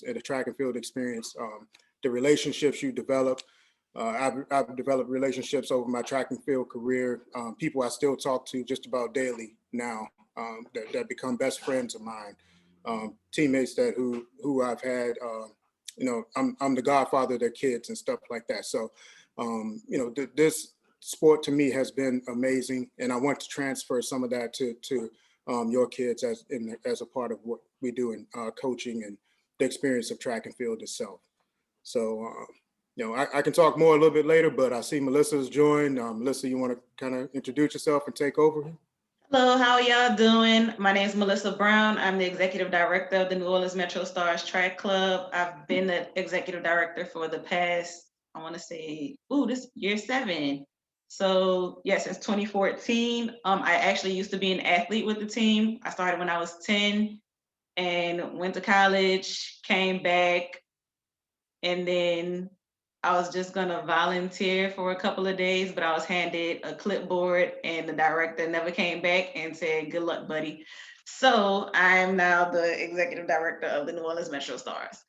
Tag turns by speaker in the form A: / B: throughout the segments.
A: experience and the track and field experience, the relationships you develop. I've developed relationships over my track and field career, people I still talk to just about daily now, that become best friends of mine, teammates that who I've had, I'm the godfather of their kids and stuff like that. So, this sport to me has been amazing, and I want to transfer some of that to your kids as a part of what we do in coaching and the experience of track and field itself. So, I can talk more a little bit later, but I see Melissa's joined. Melissa, you want to kind of introduce yourself and take over?
B: Hello, how are y'all doing? My name is Melissa Brown. I'm the Executive Director of the New Orleans Metro Stars Track Club. I've been the Executive Director for the past, I want to say, this year 7. So yeah, since 2014. I actually used to be an athlete with the team. I started when I was 10 and went to college, came back, and then I was just gonna volunteer for a couple of days, but I was handed a clipboard and the director never came back and said, good luck, buddy. So I'm now the executive director of the New Orleans Metro Stars.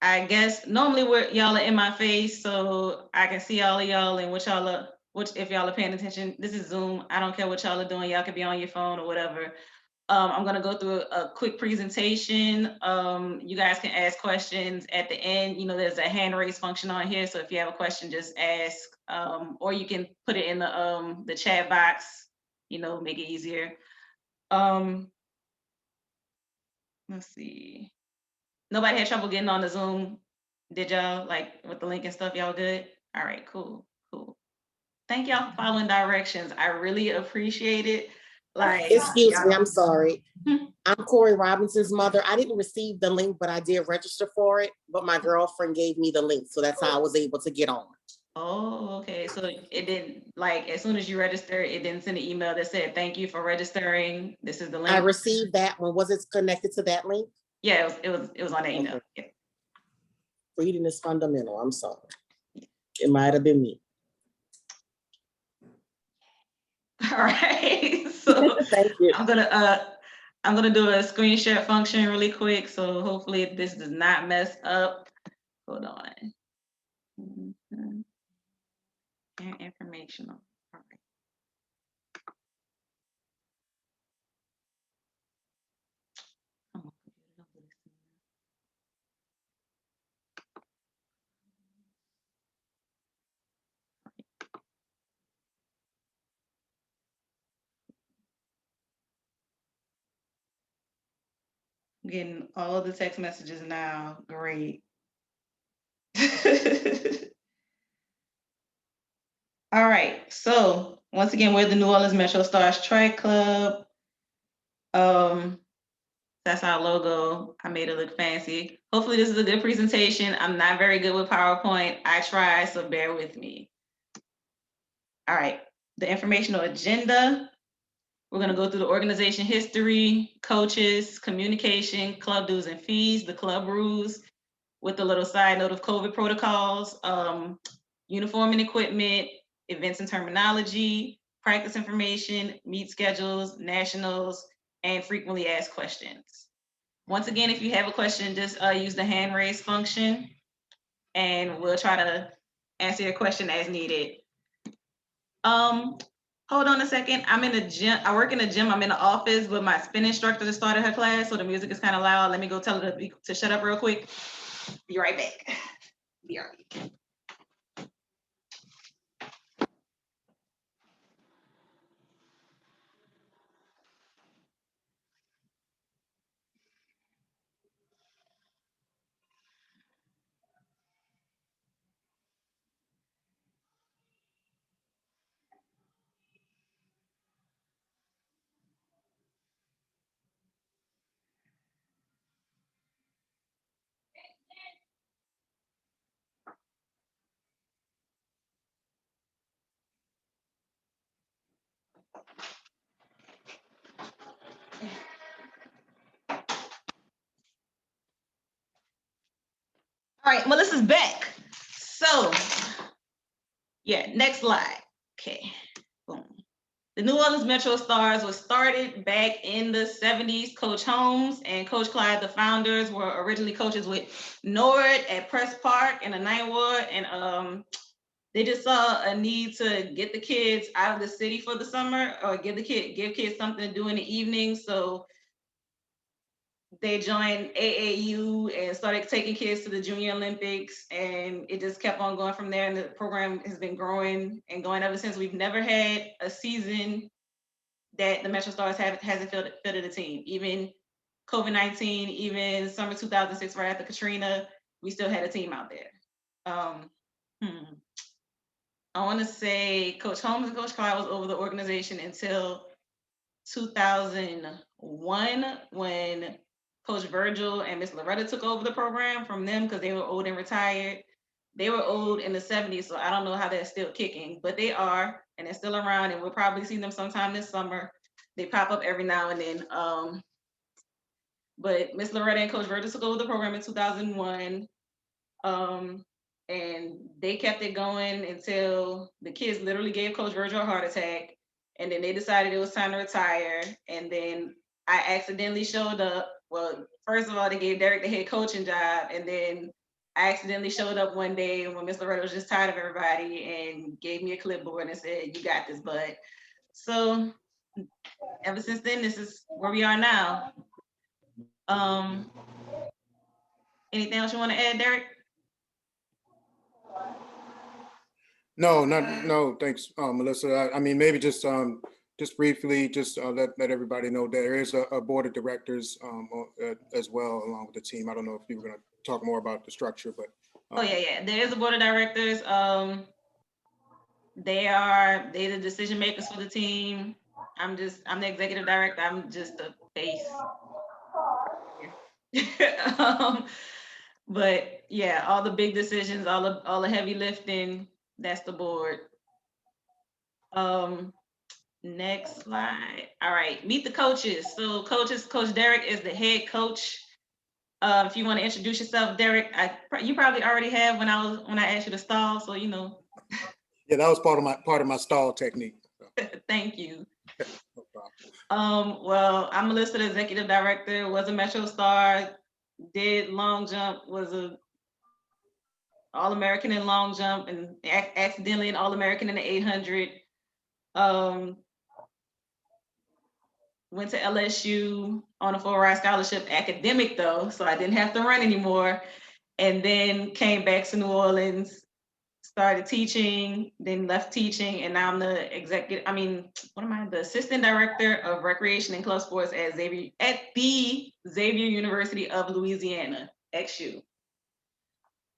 B: I guess normally y'all are in my face, so I can see all of y'all and if y'all are paying attention. This is Zoom. I don't care what y'all are doing. Y'all could be on your phone or whatever. I'm going to go through a quick presentation. You guys can ask questions at the end. There's a hand raise function on here. So if you have a question, just ask, or you can put it in the chat box, make it easier. Let's see. Nobody had trouble getting on the Zoom, did y'all? Like with the link and stuff, y'all good? All right, cool. Thank y'all for following directions. I really appreciate it.
C: Excuse me, I'm sorry. I'm Corey Robinson's mother. I didn't receive the link, but I did register for it. But my girlfriend gave me the link, so that's how I was able to get on.
B: Oh, okay. So it didn't, as soon as you registered, it didn't send an email that said, thank you for registering. This is the link.
C: I received that one. Was it connected to that link?
B: Yeah, it was on the email.
C: Okay.
B: Yeah.
C: Reading is fundamental. I'm sorry. It might have been me.
B: All right. So
C: thank you.
B: I'm gonna do a screen share function really quick. So hopefully this does not mess up. Hold on. Informational. All right. I'm getting all the text messages now. Great. All right. So once again, we're the New Orleans Metro Stars Track Club. That's our logo. I made it look fancy. Hopefully this is a good presentation. I'm not very good with PowerPoint. I try, so bear with me. All right. The informational agenda. We're going to go through the organization history, coaches, communication, club dues and fees, the club rules, with a little side note of Covic protocols, uniform and equipment, events and terminology, practice information, meet schedules, nationals, and frequently asked questions. Once again, if you have a question, just use the hand raise function and we'll try to answer your question as needed. Hold on a second. I'm in the gym. I work in the gym. I'm in the office, but my spin instructor just started her class, so the music is kind of loud. Let me go tell her to shut up real quick. Be right back. Be right. All right, Melissa's back. So, yeah, next slide. Okay, boom. The New Orleans Metro Stars was started back in the 70s. Coach Holmes and Coach Clyde, the founders, were originally coaches with Nord at Press Park in the Ninth Ward, and they just saw a need to get the kids out of the city for the summer, or give kids something to do in the evening. So they joined AAU and started taking kids to the Junior Olympics, and it just kept on going from there. And the program has been growing and going ever since. We've never had a season that the Metro Stars hasn't fielded a team. Even COVID-19, even summer 2006, right after Katrina, we still had a team out there. I want to say Coach Holmes and Coach Clyde was over the organization until 2001, when Coach Virgil and Miss Loretta took over the program from them, because they were old and retired. They were old in the 70s, so I don't know how they're still kicking, but they are, and they're still around, and we'll probably see them sometime this summer. They pop up every now and then. But Miss Loretta and Coach Virgil took over the program in 2001. And they kept it going until the kids literally gave Coach Virgil a heart attack. And then they decided it was time to retire. And then I accidentally showed up. Well, first of all, they gave Derek the head coaching job. And then I accidentally showed up one day when Miss Loretta was just tired of everybody and gave me a clipboard and said, "You got this, bud." So ever since then, this is where we are now. Anything else you want to add, Derek?
A: No, thanks, Melissa. I mean, maybe just briefly, let everybody know there is a board of directors as well, along with the team. I don't know if you were going to talk more about the structure, but
B: oh yeah, there is a board of directors. They're the decision makers for the team. I'm the executive director. I'm just a face. But yeah, all the big decisions, all the heavy lifting, that's the board. Next slide. All right, meet the coaches. So coaches, Coach Derek is the head coach. If you want to introduce yourself, Derek, you probably already have when I asked you to stall, so you know.
A: Yeah, that was part of my stall technique. So.
B: Thank you.
A: No problem.
B: Well, I'm Melissa, the executive director, was a Metro Star, did long jump, was a All-American in long jump, and accidentally an All-American in the 800. Went to LSU on a full-ride scholarship, academic though, so I didn't have to run anymore. And then came back to New Orleans, started teaching, then left teaching, and now I'm the the assistant director of recreation and club sports at the Xavier University of Louisiana, XU.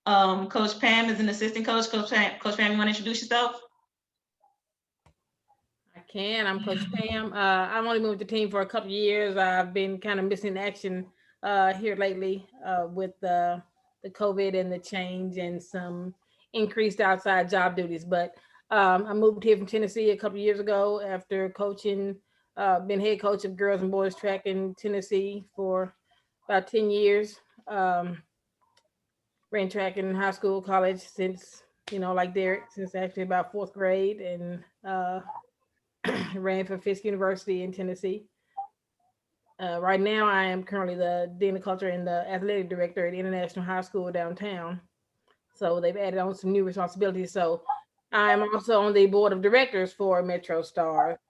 B: Coach Pam is an assistant coach. Coach Pam, you want to introduce yourself?
D: I'm Coach Pam. I've only moved the team for a couple of years. I've been kind of missing action here lately with the COVID and the change and some increased outside job duties. But I moved here from Tennessee a couple of years ago after coaching, been head coach of girls and boys track in Tennessee for about 10 years. Ran track in high school, college since, like Derek, since actually about fourth grade, and ran for Fisk University in Tennessee. Right now, I am currently the Dean of Culture and the Athletic Director at International High School downtown. So they've added on some new responsibilities. So I'm also on the board of directors for Metro Star.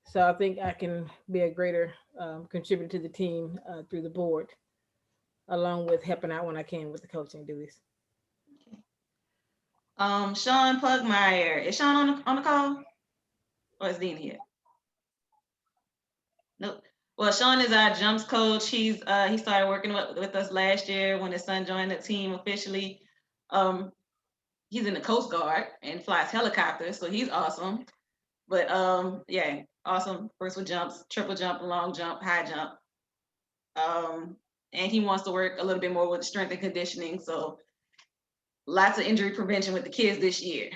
D: So I think I can be a greater contributor to the team through the board, along with helping out when I can with the coaching duties.
B: Sean Plugmeier. Is Sean on the call? Or is Dean here? Nope. Well, Sean is our jumps coach. He started working with us last year when his son joined the team officially. He's in the Coast Guard and flies helicopters, so he's awesome. But yeah, awesome. First with jumps, triple jump, long jump, high jump. And he wants to work a little bit more with strength and conditioning. So lots of injury prevention with the kids this year.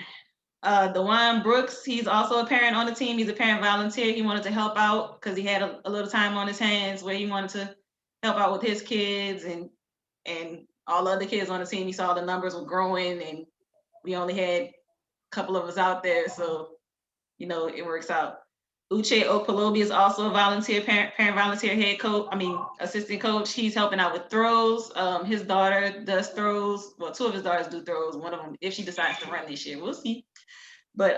B: DeJuan Brooks, he's also a parent on the team. He's a parent volunteer. He wanted to help out because he had a little time on his hands where he wanted to help out with his kids and all the other kids on the team. He saw the numbers were growing and we only had a couple of us out there. So, it works out. Uche Okpalobi is also a volunteer parent volunteer head coach. Assistant coach. He's helping out with throws. His daughter does throws. Well, 2 of his daughters do throws. One of them, if she decides to run this year, we'll see. But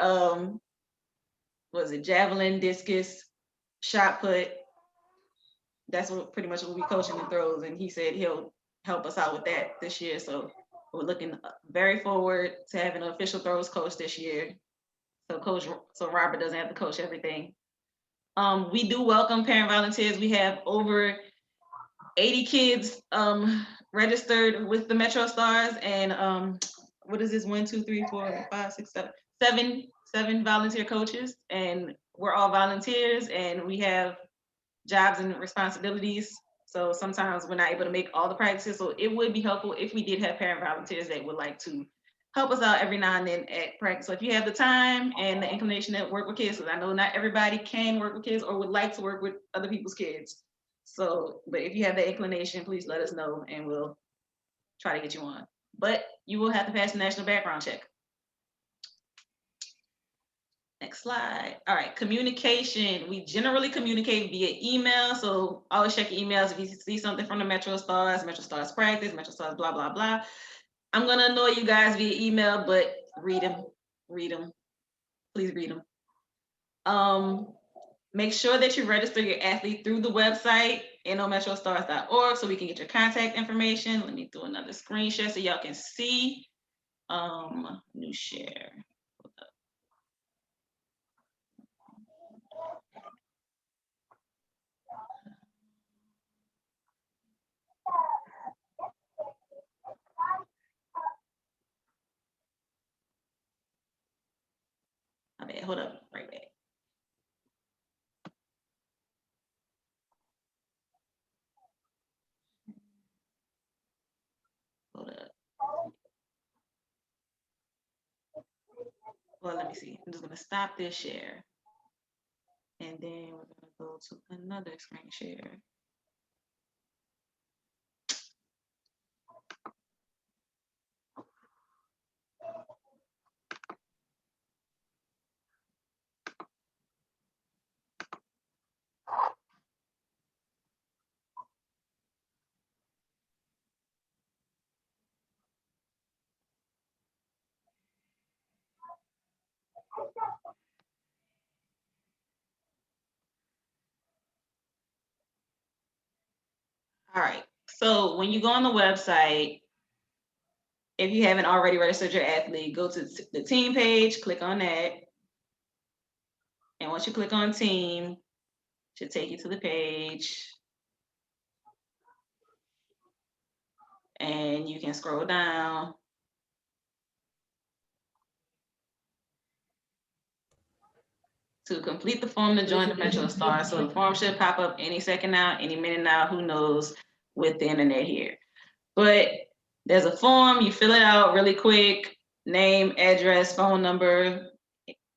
B: was it javelin, discus, shot put? That's what pretty much what we coaching the throws, and he said he'll help us out with that this year. So we're looking very forward to having an official throws coach this year. So Robert doesn't have to coach everything. We do welcome parent volunteers. We have over 80 kids registered with the Metro Stars, and what is this? 1, 2, 3, 4, 5, 6, 7, 7 volunteer coaches, and we're all volunteers, and we have jobs and responsibilities. So sometimes we're not able to make all the practices. So it would be helpful if we did have parent volunteers that would like to help us out every now and then at practice. So if you have the time and the inclination to work with kids, because I know not everybody can work with kids or would like to work with other people's kids. So, but if you have that inclination, please let us know and we'll try to get you on. But you will have to pass the national background check. Next slide. All right, communication. We generally communicate via email. So always check your emails if you see something from the Metro Stars practice, Metro Stars, blah, blah, blah. I'm gonna annoy you guys via email, but read them, please read them. Make sure that you register your athlete through the website, nometrostars.org, so we can get your contact information. Let me do another screen share so y'all can see. New share. My bad, hold up, right back. Hold up. Well, let me see. I'm just gonna stop this share. And then we're gonna go to another screen share. All right, so when you go on the website, if you haven't already registered your athlete, go to the team page, click on that. And once you click on team, it should take you to the page. And you can scroll down. To complete the form to join the Metro Stars. So the form should pop up any second now, any minute now, who knows with the internet here. But there's a form, you fill it out really quick, name, address, phone number,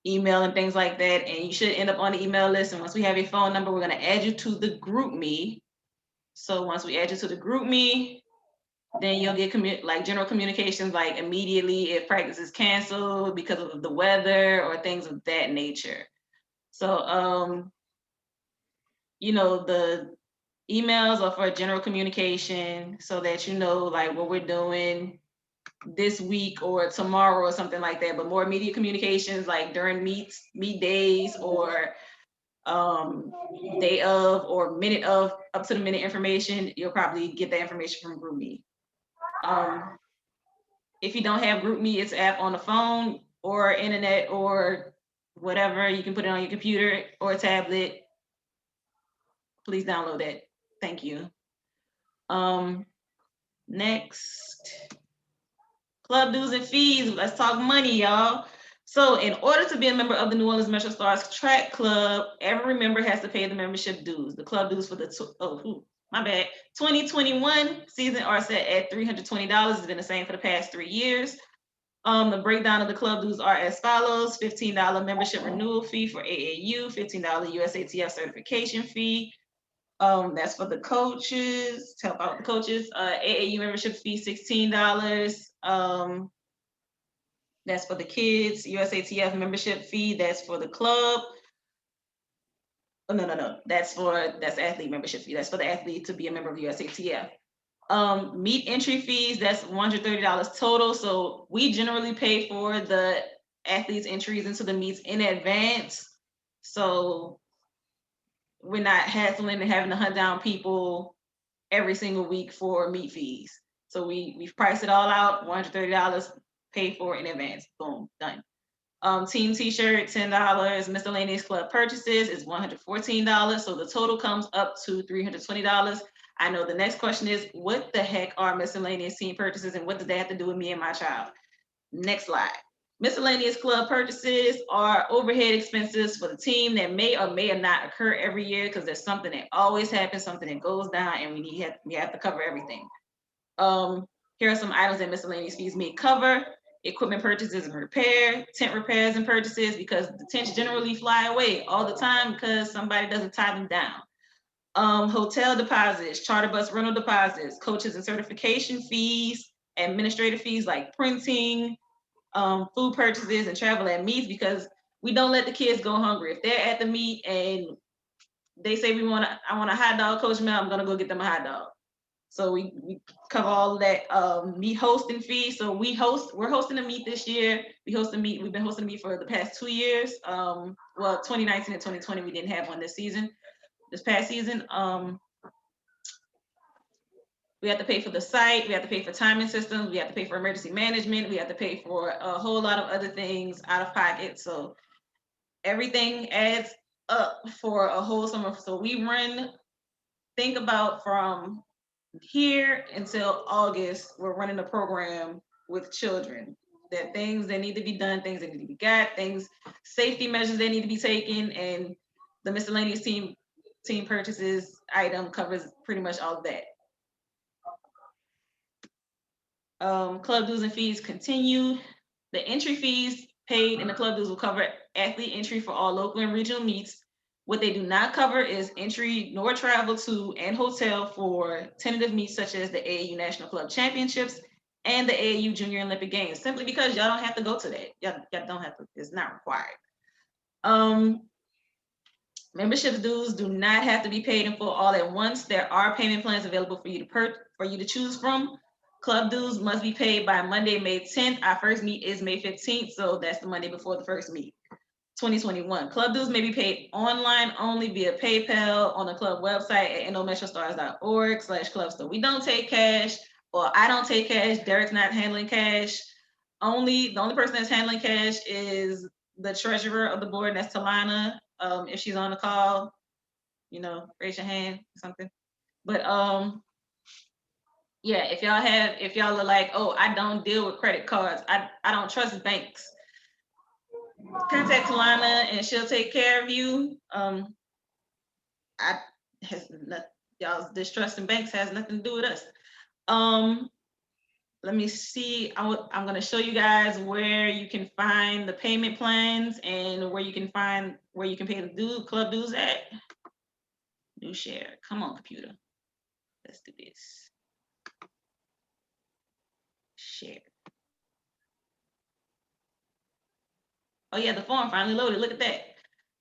B: email, and things like that. And you should end up on the email list. And once we have your phone number, we're gonna add you to the GroupMe. So once we add you to the GroupMe, then you'll get general communications like immediately if practice is canceled because of the weather or things of that nature. So, the emails are for general communication so that you know like what we're doing this week or tomorrow or something like that. But more immediate communications like during meet days or day of or minute of, up to the minute information, you'll probably get that information from GroupMe. If you don't have GroupMe, it's an app on the phone or internet or whatever. You can put it on your computer or a tablet. Please download that. Thank you. Next, club dues and fees. Let's talk money, y'all. So in order to be a member of the New Orleans Metro Stars Track Club, every member has to pay the membership dues. The club dues for the 2021 season are set at $320. It's been the same for the past 3 years. The breakdown of the club dues are as follows: $15 membership renewal fee for AAU, $15 USATF certification fee. That's for the coaches, to help out the coaches. AAU membership fee, $16. That's for the kids. USATF membership fee, that's for the club. Oh, no. That's athlete membership fee. That's for the athlete to be a member of USATF. Meet entry fees, that's $130 total. So we generally pay for the athletes' entries into the meets in advance. So we're not hassling and having to hunt down people every single week for meet fees. So we've priced it all out, $130 paid for in advance. Boom, done. Team t-shirt, $10. Miscellaneous club purchases is $114. So the total comes up to $320. I know the next question is, what the heck are miscellaneous team purchases and what does that have to do with me and my child? Next slide. Miscellaneous club purchases are overhead expenses for the team that may or may not occur every year because there's something that always happens, something that goes down, and we have to cover everything. Here are some items that miscellaneous fees may cover: equipment purchases and repair, tent repairs and purchases, because the tents generally fly away all the time because somebody doesn't tie them down. Hotel deposits, charter bus rental deposits, coaches and certification fees, administrative fees like printing, food purchases and travel at meets, because we don't let the kids go hungry. If they're at the meet and they say I want a hot dog, Coach Mel, I'm gonna go get them a hot dog. So we cover all of that. Meet hosting fees. So we're hosting a meet this year. We've been hosting a meet for the past 2 years. Well, 2019 and 2020, we didn't have one this past season. We have to pay for the site, we have to pay for timing systems, we have to pay for emergency management, we have to pay for a whole lot of other things out of pocket. So everything adds up for a whole summer. So we think about from here until August, we're running a program with children. That things that need to be done, things that need to be got, safety measures that need to be taken, and the miscellaneous team purchases item covers pretty much all of that. Club dues and fees continue. The entry fees paid in the club dues will cover athlete entry for all local and regional meets. What they do not cover is entry nor travel to and hotel for tentative meets such as the AAU National Club Championships and the AAU Junior Olympic Games, simply because y'all don't have to go to that. Y'all don't have to, it's not required. Membership dues do not have to be paid in full all at once. There are payment plans available for you to choose from. Club dues must be paid by Monday, May 10th. Our first meet is May 15th, so that's the Monday before the first meet. 2021. Club dues may be paid online only via PayPal on the club website at nometrostars.org/clubstore. We don't take cash, or I don't take cash. Derek's not handling cash. The only person that's handling cash is the treasurer of the board, and that's Talana. If she's on the call, raise your hand or something. But yeah, if y'all are like, oh, I don't deal with credit cards, I don't trust banks, contact Talana and she'll take care of you. Y'all's distrust in banks has nothing to do with us. Let me see. I'm going to show you guys where you can find the payment plans and where you can pay the club dues at. New share. Come on, computer. Let's do this. Share. Oh yeah, the form finally loaded. Look at that.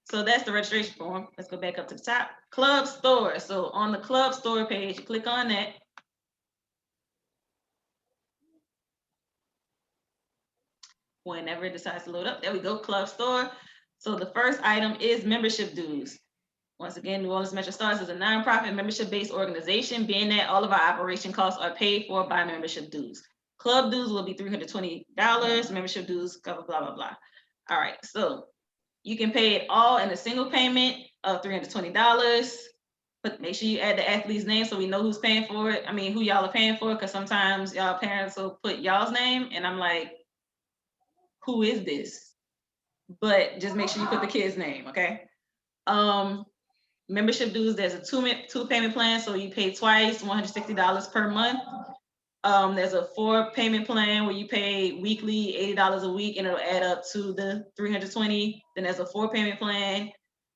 B: So that's the registration form. Let's go back up to the top. Club store. So on the club store page, you click on that. Whenever it decides to load up, there we go, club store. So the first item is membership dues. Once again, New Orleans Metro Stars is a nonprofit membership-based organization, being that all of our operation costs are paid for by membership dues. Club dues will be $320. Membership dues cover blah, blah, blah. All right, so you can pay it all in a single payment of $320. But make sure you add the athlete's name so we know who's paying for it. I mean, who y'all are paying for, because sometimes y'all parents will put y'all's name, and I'm like, who is this? But just make sure you put the kid's name, okay? Membership dues, there's a two payment plan, so you pay twice, $160 per month. There's a 4 payment plan where you pay weekly, $80 a week, and it'll add up to the $320. Then there's a 4 payment plan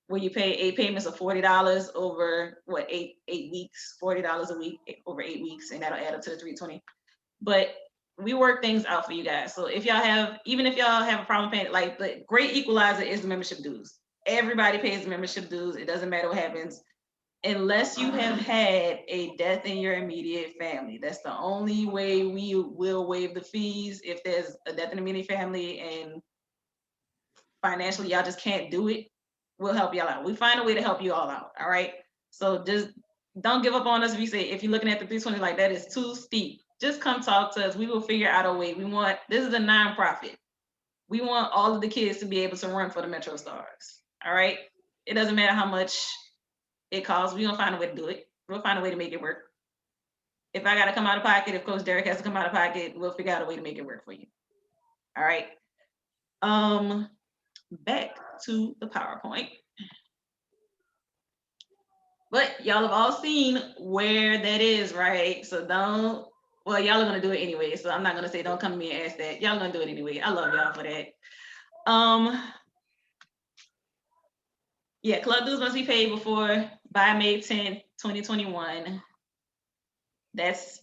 B: where you pay 8 payments of $40 over eight weeks, $40 a week over 8 weeks, and that'll add up to the $320. But we work things out for you guys. So even if y'all have a problem paying, like, the great equalizer is the membership dues. everybody pays membership dues. It doesn't matter what happens. Unless you have had a death in your immediate family. That's the only way we will waive the fees. If there's a death in the immediate family and financially y'all just can't do it, we'll help y'all out. We find a way to help you all out, all right? So just don't give up on us. If you're looking at the 320 like that is too steep, just come talk to us. We will figure out a way. This is a nonprofit. We want all of the kids to be able to run for the Metro Stars, all right? It doesn't matter how much it costs. We're gonna find a way to do it. We'll find a way to make it work. If I gotta come out of pocket, if Coach Derek has to come out of pocket, we'll figure out a way to make it work for you. All right. Back to the PowerPoint. But y'all have all seen where that is, right? So well, y'all are gonna do it anyway. So I'm not gonna say don't come to me and ask that. Y'all gonna do it anyway. I love y'all for that. Yeah, club dues must be paid by May 10th, 2021. That's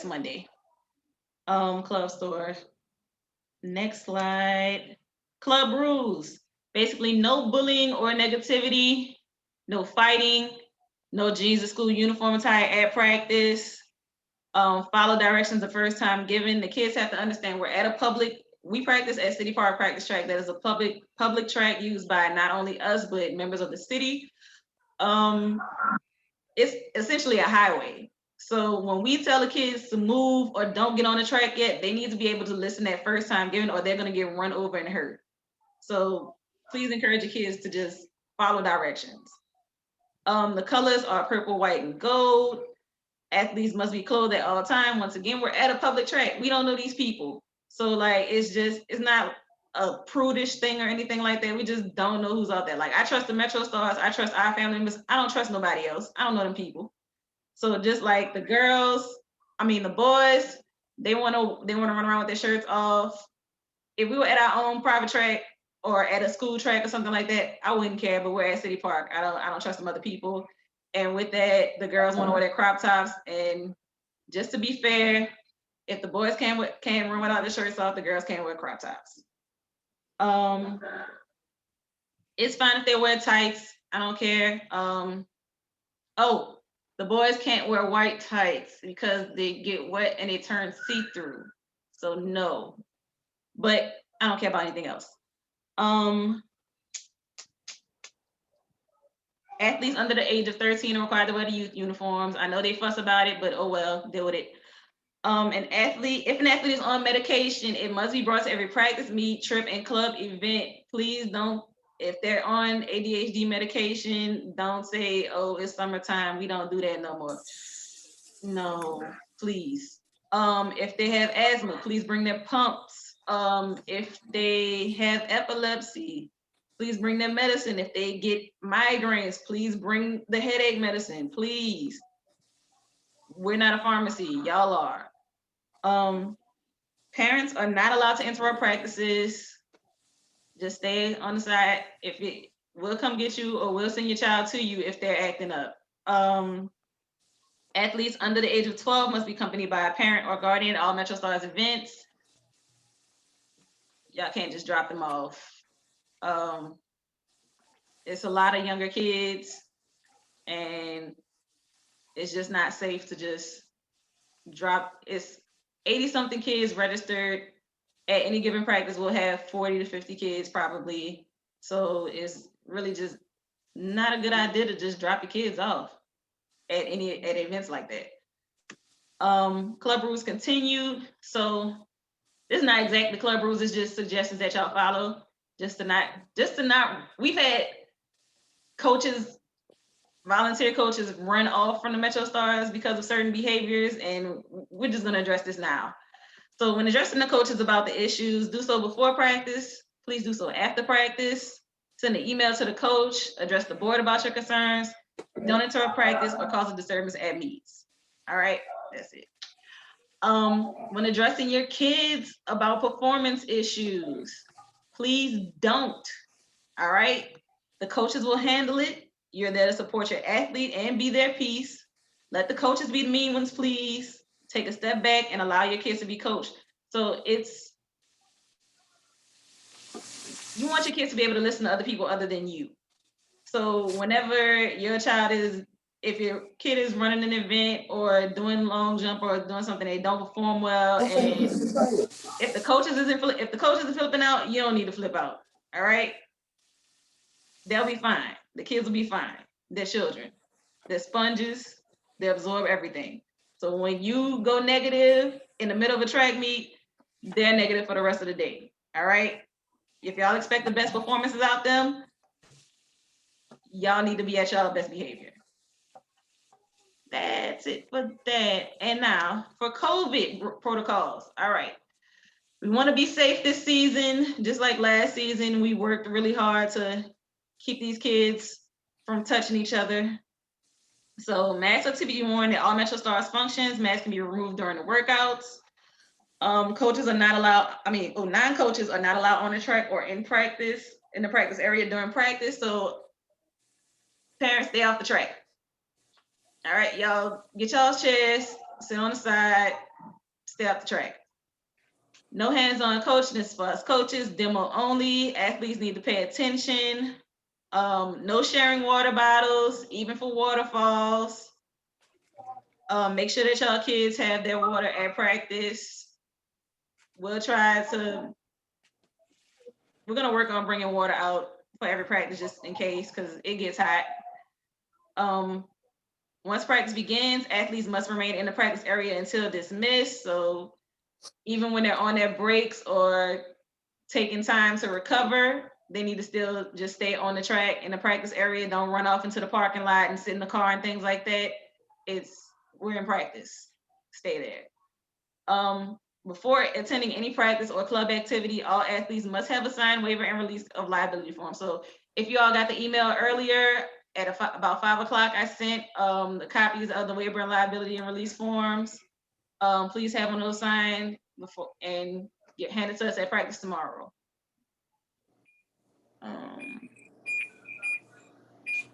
B: Monday. Club store. Next slide. Club rules. Basically, no bullying or negativity, no fighting, no jeans or school uniform attire at practice. Follow directions the first time given. The kids have to understand we practice at City Park Practice Track. That is a public track used by not only us, but members of the city. It's essentially a highway. So when we tell the kids to move or don't get on the track yet, they need to be able to listen that first time given, or they're gonna get run over and hurt. So please encourage your kids to just follow directions. The colors are purple, white, and gold. Athletes must be clothed at all times. Once again, we're at a public track. We don't know these people. So like, it's not a prudish thing or anything like that. We just don't know who's out there. Like, I trust the Metro Stars. I trust our family members. I don't trust nobody else. I don't know them people. So just like the boys, they want to run around with their shirts off. If we were at our own private track or at a school track or something like that, I wouldn't care. But we're at City Park. I don't trust some other people. And with that, the girls want to wear their crop tops. And just to be fair, if the boys can't run without their shirts off, the girls can't wear crop tops. It's fine if they wear tights. I don't care. The boys can't wear white tights because they get wet and they turn see-through. So no, but I don't care about anything else. Athletes under the age of 13 are required to wear the youth uniforms. I know they fuss about it, but oh well, deal with it. If an athlete is on medication, it must be brought to every practice, meet, trip, and club event. Please don't, if they're on ADHD medication, don't say, oh, it's summertime, we don't do that no more. No, please. If they have asthma, please bring their pumps. If they have epilepsy, please bring their medicine. If they get migraines, please bring the headache medicine, please. We're not a pharmacy, y'all are. Parents are not allowed to interrupt practices. Just stay on the side. We'll come get you or we'll send your child to you if they're acting up. Athletes under the age of 12 must be accompanied by a parent or guardian at all Metro Stars events. Y'all can't just drop them off. It's a lot of younger kids and it's just not safe to just drop. It's 80 something kids registered at any given practice. We'll have 40 to 50 kids probably. So it's really just not a good idea to just drop your kids off at events like that. Club rules continued. So this is not exactly club rules, it's just suggestions that y'all follow. We've had volunteer coaches run off from the Metro Stars because of certain behaviors, and we're just gonna address this now. So when addressing the coaches about the issues, do so before practice, please do so after practice. Send an email to the coach, address the board about your concerns, don't interrupt practice or cause a disturbance at meets. All right, that's it. When addressing your kids about performance issues, please don't, all right? The coaches will handle it. You're there to support your athlete and be their peace. Let the coaches be the mean ones, please. Take a step back and allow your kids to be coached. So you want your kids to be able to listen to other people other than you. So whenever your child is, if your kid is running an event or doing long jump or doing something they don't perform well, and if the coaches isn't flipping out, you don't need to flip out. All right, they'll be fine. The kids will be fine. They're children. They're sponges. They absorb everything. So when you go negative in the middle of a track meet, they're negative for the rest of the day. All right. If y'all expect the best performances out them, y'all need to be at y'all best behavior. That's it for that. And now for COVID protocols. All right. We want to be safe this season. Just like last season, we worked really hard to keep these kids from touching each other. So masks are to be worn at all Metro Stars functions. Masks can be removed during the workouts. Coaches are not allowed, non-coaches are not allowed on the track or in the practice area during practice. So parents, stay off the track. All right, y'all get y'all's chairs, sit on the side, stay off the track. No hands-on coaching. This is for us coaches, demo only. Athletes need to pay attention. No sharing water bottles, even for waterfalls. Make sure that y'all kids have their water at practice. We're gonna work on bringing water out for every practice just in case, because it gets hot. Once practice begins, athletes must remain in the practice area until dismissed. So even when they're on their breaks or taking time to recover, they need to still just stay on the track in the practice area. Don't run off into the parking lot and sit in the car and things like that. We're in practice. Stay there. Before attending any practice or club activity, all athletes must have a signed waiver and release of liability form. So if you all got the email earlier at about 5 o'clock, I sent the copies of the waiver and liability and release forms. Please have one of those signed before and get handed to us at practice tomorrow.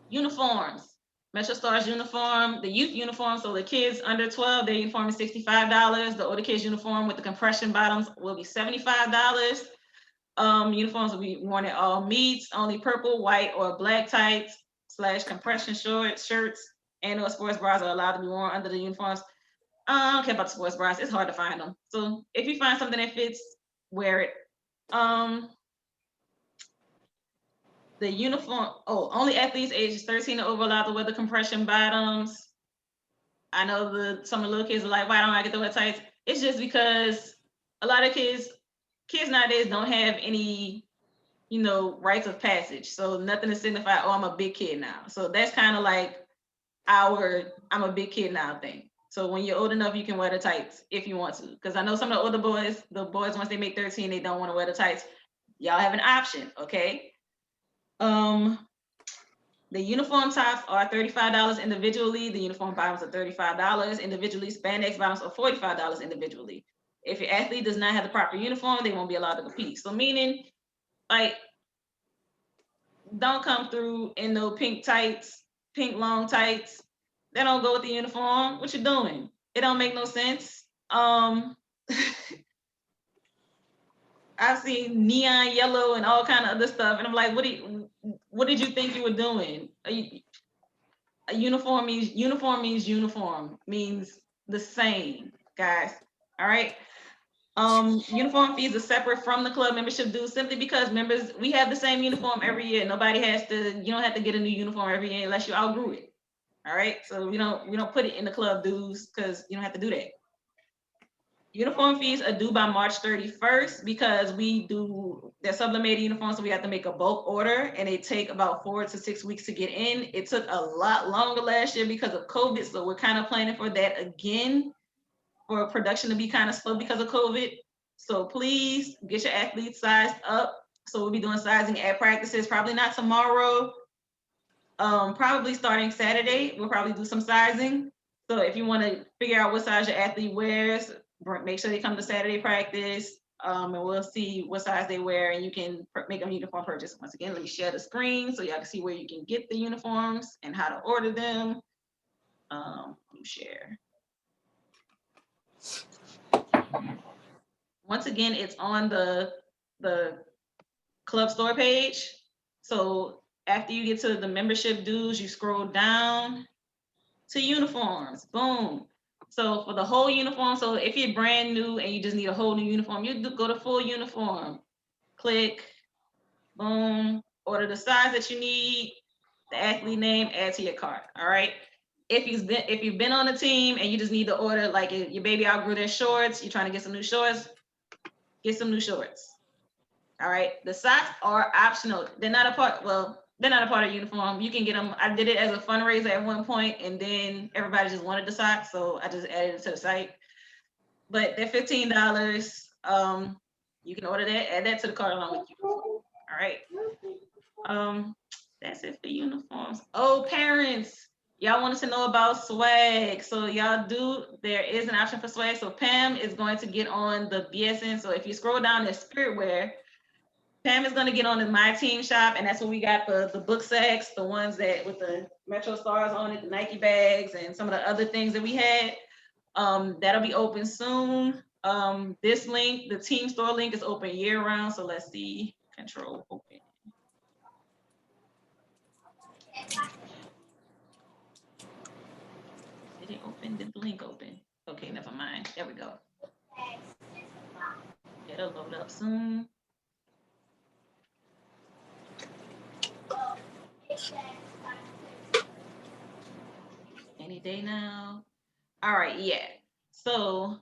B: Uniforms. Metro Stars uniform, the youth uniform, so the kids under 12, their uniform is $65. The older kids uniform with the compression bottoms will be $75. Uniforms will be worn at all meets. Only purple, white, or black tights / compression shirts and or sports bras are allowed to be worn under the uniforms. I don't care about the sports bras. It's hard to find them. So if you find something that fits, wear it. The uniform, only athletes ages 13 or over allowed to wear the compression bottoms. I know some of the little kids are like, why don't I get to wear tights? It's just because a lot of kids nowadays don't have any, rites of passage. So nothing to signify, I'm a big kid now. So that's kind of like I'm a big kid now thing. So when you're old enough, you can wear the tights if you want to. Because I know some of the older boys, once they make 13, they don't want to wear the tights. Y'all have an option, okay? The uniform tops are $35 individually. The uniform bottoms are $35 individually. Spandex bottoms are $45 individually. If your athlete does not have the proper uniform, they won't be allowed to compete. So meaning, like, don't come through in no pink tights, pink long tights. They don't go with the uniform. What you doing? It don't make no sense. I've seen neon yellow and all kind of other stuff, and I'm like, what did you think you were doing? A uniform means uniform means the same, guys. All right. Uniform fees are separate from the club membership dues simply because members, we have the same uniform every year. You don't have to get a new uniform every year unless you outgrew it. All right. So we don't put it in the club dues because you don't have to do that. Uniform fees are due by March 31st because they're sublimated uniforms, so we have to make a bulk order and they take about 4 to 6 weeks to get in. It took a lot longer last year because of COVID, so we're kind of planning for that again, for production to be kind of slow because of COVID. So please get your athletes sized up. So we'll be doing sizing at practices, probably not tomorrow, probably starting Saturday. We'll probably do some sizing. So if you want to figure out what size your athlete wears, make sure they come to Saturday practice, and we'll see what size they wear, and you can make a uniform purchase. Once again, let me share the screen so y'all can see where you can get the uniforms and how to order them. Share. Once again, it's on the club store page. So after you get to the membership dues, you scroll down to uniforms, boom. So for the whole uniform, so if you're brand new and you just need a whole new uniform, you go to full uniform, click, boom, order the size that you need, the athlete name, add to your cart, all right? If you've been on a team and you just need to order, like your baby outgrew their shorts, you're trying to get some new shorts, get some new shorts. All right, the socks are optional. They're not a part, well, they're not a part of uniform. You can get them. I did it as a fundraiser at one point, and then everybody just wanted the socks, so I just added it to the site. But they're $15. You can order that, add that to the cart along with you. All right. That's it for uniforms. Oh, parents, y'all wanted to know about swag. So y'all there is an option for swag. So Pam is going to get on the BSN. So if you scroll down to Spirit Wear, Pam is going to get on the My Team shop, and that's where we got the book sacks, the ones that with the Metro Stars on it, the Nike bags, and some of the other things that we had. That'll be open soon. This link, the team store link, is open year round. So let's see, control open. Did it open? Did the link open? Okay, never mind. There we go. It'll load up soon. Any day now. All right, yeah. So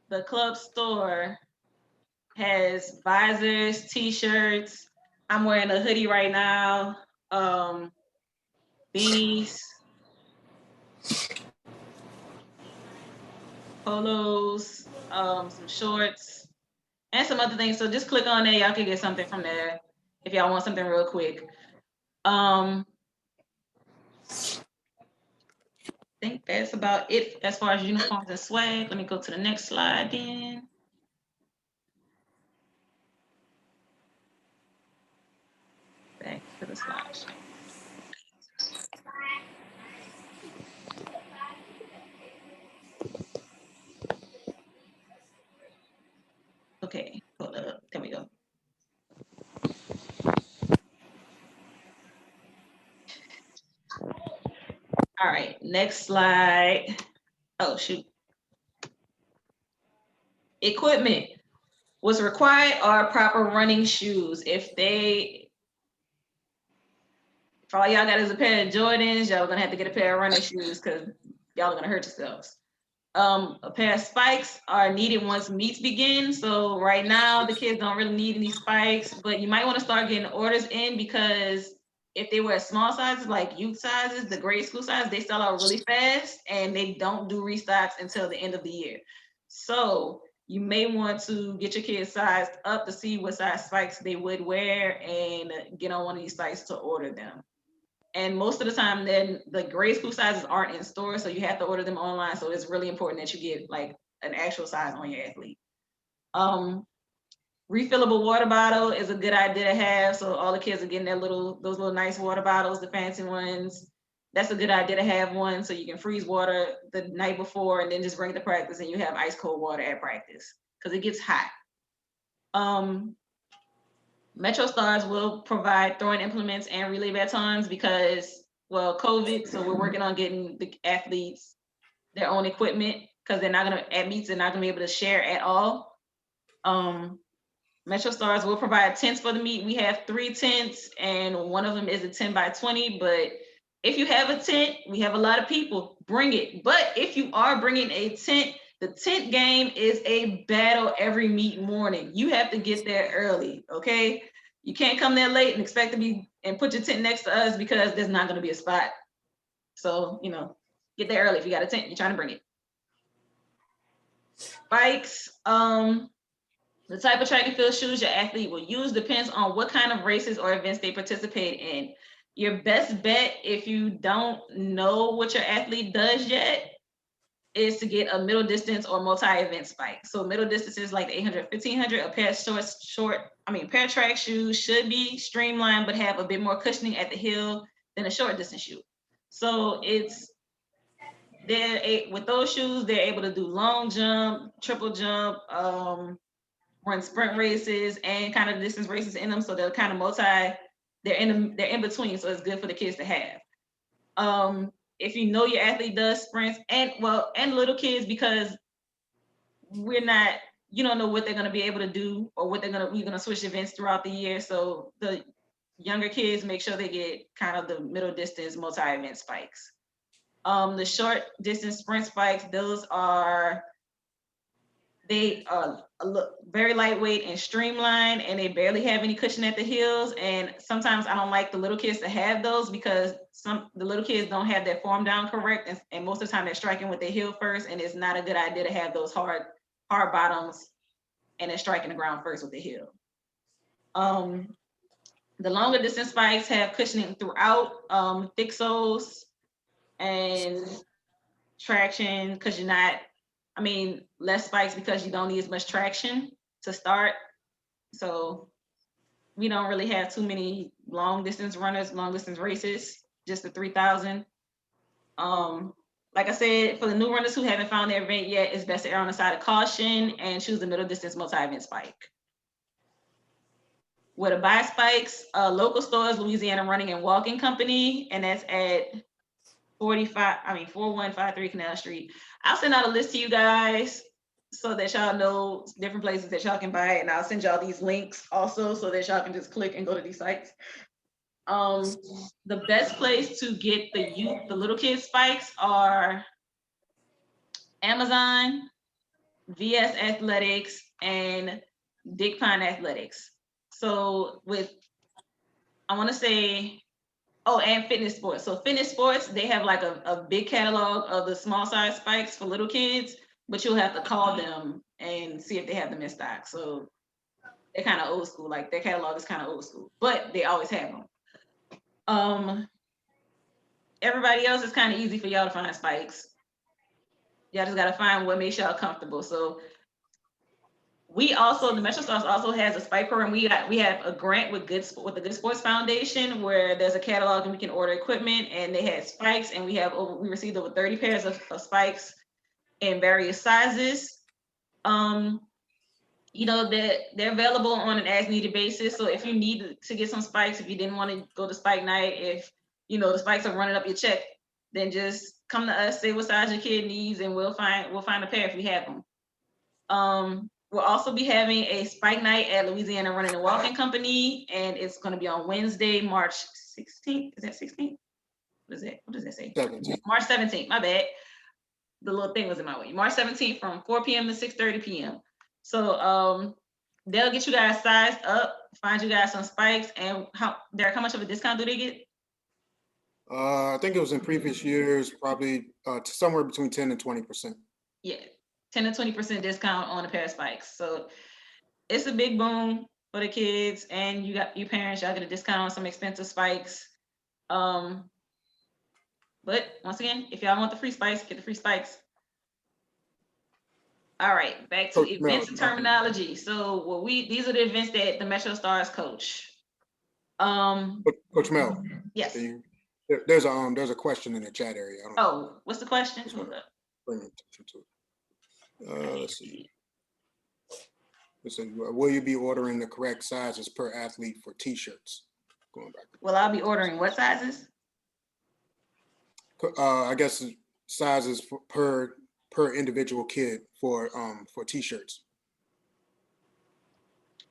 B: the club store has visors, t-shirts. I'm wearing a hoodie right now. Beanies, polos, some shorts, and some other things. So just click on there. Y'all can get something from there if y'all want something real quick. I think that's about it as far as uniforms and swag. Let me go to the next slide then. Back to the slideshow. Okay, hold up. There we go. All right, next slide. Oh, shoot. Equipment. What's required are proper running shoes. If all y'all got is a pair of Jordans, y'all gonna have to get a pair of running shoes because y'all are gonna hurt yourselves. A pair of spikes are needed once meets begin. So right now the kids don't really need any spikes, but you might want to start getting orders in because if they wear small sizes like youth sizes, the grade school size, they sell out really fast and they don't do restocks until the end of the year. So you may want to get your kids sized up to see what size spikes they would wear and get on one of these sites to order them. And most of the time, then the grade school sizes aren't in store, so you have to order them online. So it's really important that you get like an actual size on your athlete. Refillable water bottle is a good idea to have. So all the kids are getting those little nice water bottles, the fancy ones. That's a good idea to have one so you can freeze water the night before and then just bring it to practice and you have ice cold water at practice because it gets hot. Metro Stars will provide throwing implements and relay batons because, well, COVID, so we're working on getting the athletes their own equipment because they're not gonna, at meets, they're not gonna be able to share at all. Metro Stars will provide tents for the meet. We have 3 tents and one of them is a 10 by 20, but if you have a tent, we have a lot of people, bring it. But if you are bringing a tent, the tent game is a battle every meet morning. You have to get there early, okay? You can't come there late and expect to be and put your tent next to us because there's not gonna be a spot. So, you know, get there early if you got a tent, you're trying to bring it. Bikes, the type of track and field shoes your athlete will use depends on what kind of races or events they participate in. Your best bet, if you don't know what your athlete does yet, is to get a middle distance or multi-event spike. So middle distance is like 800, 1500. A pair of pair of track shoes should be streamlined but have a bit more cushioning at the heel than a short distance shoe. So with those shoes, they're able to do long jump, triple jump, run sprint races and kind of distance races in them. So they're kind of they're in between. So it's good for the kids to have. If you know your athlete does sprints and little kids, because you don't know what they're going to be able to do or we're going to switch events throughout the year. So the younger kids, make sure they get kind of the middle distance multi-event spikes. The short distance sprint spikes, they are very lightweight and streamlined, and they barely have any cushion at the heels. And sometimes I don't like the little kids to have those because the little kids don't have their form down correct, and most of the time they're striking with their heel first, and it's not a good idea to have those hard bottoms and then striking the ground first with the heel. The longer distance spikes have cushioning throughout, thick soles and traction, because less spikes because you don't need as much traction to start. So we don't really have too many long distance runners, long distance races, just the 3,000. Like I said, for the new runners who haven't found their event yet, it's best to err on the side of caution and choose the middle distance multi-event spike. Where to buy spikes, local stores, Louisiana Running and Walking Company, and that's at 4153 Canal Street. I'll send out a list to you guys so that y'all know different places that y'all can buy it, and I'll send y'all these links also so that y'all can just click and go to these sites. The best place to get the little kids spikes are Amazon, VS Athletics, and Dick Pine Athletics. So and Fitness Sports. So Fitness Sports, they have like a big catalog of the small size spikes for little kids, but you'll have to call them and see if they have them in stock. So they're kind of old school. Like their catalog is kind of old school, but they always have them. Everybody else is kind of easy for y'all to find spikes. Y'all just gotta find what makes y'all comfortable. So the Metro Stars also has a spike program. We have a grant with the Good Sports Foundation where there's a catalog and we can order equipment, and they had spikes, and we received over 30 pairs of spikes in various sizes. They're available on an as needed basis. So if you need to get some spikes, if you didn't want to go to spike night, if the spikes are running up your check, then just come to us, say what size your kid needs, and we'll find a pair if we have them. We'll also be having a spike night at Louisiana Running and Walking Company, and it's going to be on Wednesday, March 16th. Is that 16th? What does that say?
A: 17th.
B: March 17th, my bad. The little thing was in my way. March 17th from 4 p.m. to 6:30 p.m. So they'll get you guys sized up, find you guys some spikes, and Derek, how much of a discount do they get?
A: I think it was in previous years, probably somewhere between 10 and 20%.
B: Yeah, 10 to 20% discount on a pair of spikes. So it's a big boom for the kids, and you parents, y'all get a discount on some expensive spikes. But once again, if y'all want the free spikes, get the free spikes. All right, back to events and terminology. So these are the events that the Metro Stars coach.
A: Coach Mel.
B: Yes.
A: There's a question in the chat area.
B: What's the question? Hold up.
A: Bring attention to it. Let's see. Listen, will you be ordering the correct sizes per athlete for T-shirts? Going back.
B: Well, I'll be ordering what sizes?
A: I guess sizes per individual kid for T-shirts.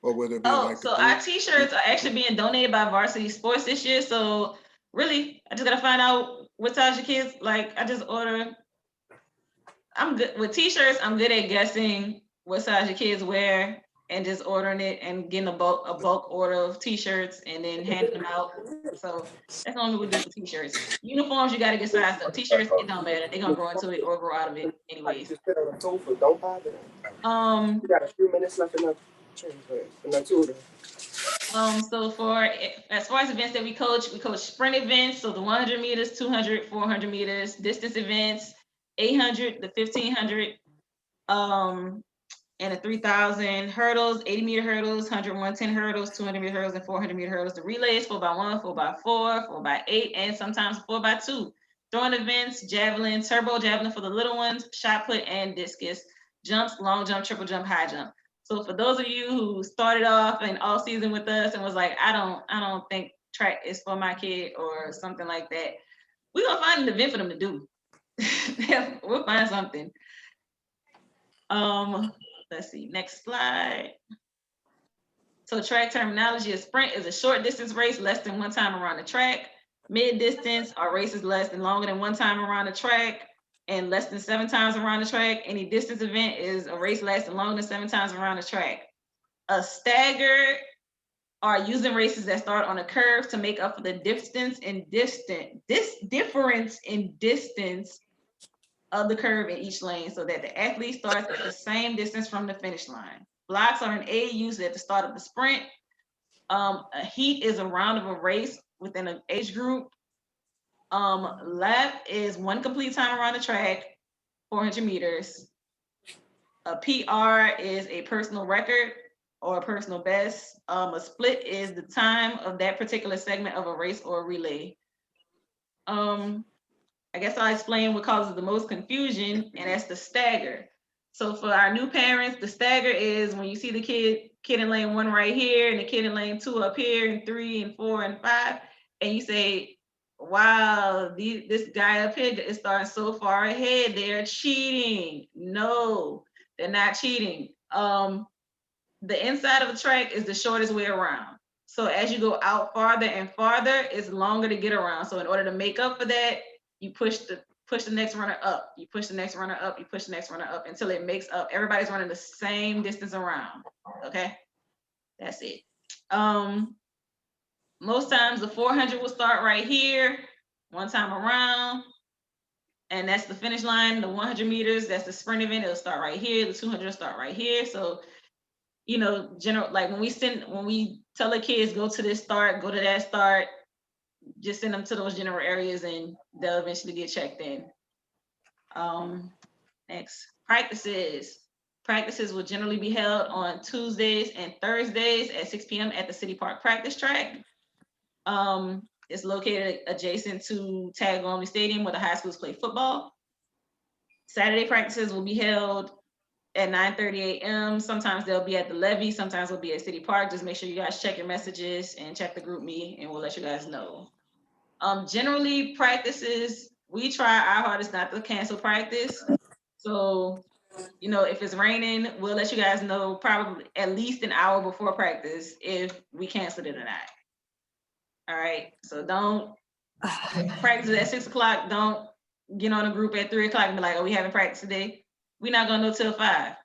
A: Or will there be
B: our T-shirts are actually being donated by Varsity Sports this year. So really, I just gotta find out what size your kids like. I just order. I'm good with T-shirts. I'm good at guessing what size your kids wear and just ordering it and getting a bulk order of T-shirts and then handing them out. So that's only what we do for T-shirts. Uniforms, you gotta get sized up. T-shirts, it don't matter. They're gonna grow into it or grow out of it anyways.
E: Don't bother. You got a few minutes left in the tour.
B: So as far as events that we coach sprint events, so the 100 meters, 200, 400 meters, distance events, 800, the 1500, and the 3000 hurdles, 80-meter hurdles, 100, 110 hurdles, 200-meter hurdles, and 400-meter hurdles. The relays, 4x1, 4x4, 4x8, and sometimes 4x2. Throwing events, javelin, turbo javelin for the little ones, shot put, and discus. Jumps, long jump, triple jump, high jump. So for those of you who started off and all season with us and was like, I don't think track is for my kid or something like that, we're gonna find an event for them to do. We'll find something. Let's see, next slide. So track terminology, a sprint is a short distance race less than one time around the track. Mid distance are races less than longer than one time around the track and less than 7 times around the track. Any distance event is a race lasting longer than 7 times around the track. A stagger are using races that start on a curve to make up for the difference in distance of the curve in each lane so that the athlete starts at the same distance from the finish line. Blocks are an aid used at the start of the sprint. A heat is a round of a race within an age group. Lap is 1 complete time around the track, 400 meters. A PR is a personal record or a personal best. A split is the time of that particular segment of a race or a relay. I guess I'll explain what causes the most confusion, and that's the stagger. So for our new parents, the stagger is when you see the kid in lane 1 right here and the kid in lane 2 up here and 3 and 4 and 5, and you say, wow, this guy up here is starting so far ahead, they're cheating. No, they're not cheating. The inside of the track is the shortest way around. So as you go out farther and farther, it's longer to get around. So in order to make up for that, you push the next runner up, you push the next runner up, you push the next runner up until it makes up. Everybody's running the same distance around. Okay, that's it. Most times the 400 will start right here, 1 time around, and that's the finish line. The 100 meters, that's the sprint event, it'll start right here. The 200 will start right here. So, you know, general, like when we tell the kids go to this start, go to that start, just send them to those general areas and they'll eventually get checked in. Next, practices. Practices will generally be held on Tuesdays and Thursdays at 6 p.m. at the City Park practice track. It's located adjacent to Tag Only Stadium where the high schools play football. Saturday practices will be held at 9:30 a.m. Sometimes they'll be at the levee, sometimes they'll be at City Park. Just make sure you guys check your messages and check the group me, and we'll let you guys know. Generally, practices, we try our hardest not to cancel practice. So, you know, if it's raining, we'll let you guys know probably at least an hour before practice if we canceled it or not. All right, so don't practice at 6 o'clock. Don't get on a group at 3 o'clock and be like, oh, we having practice today. We're not gonna know till 5.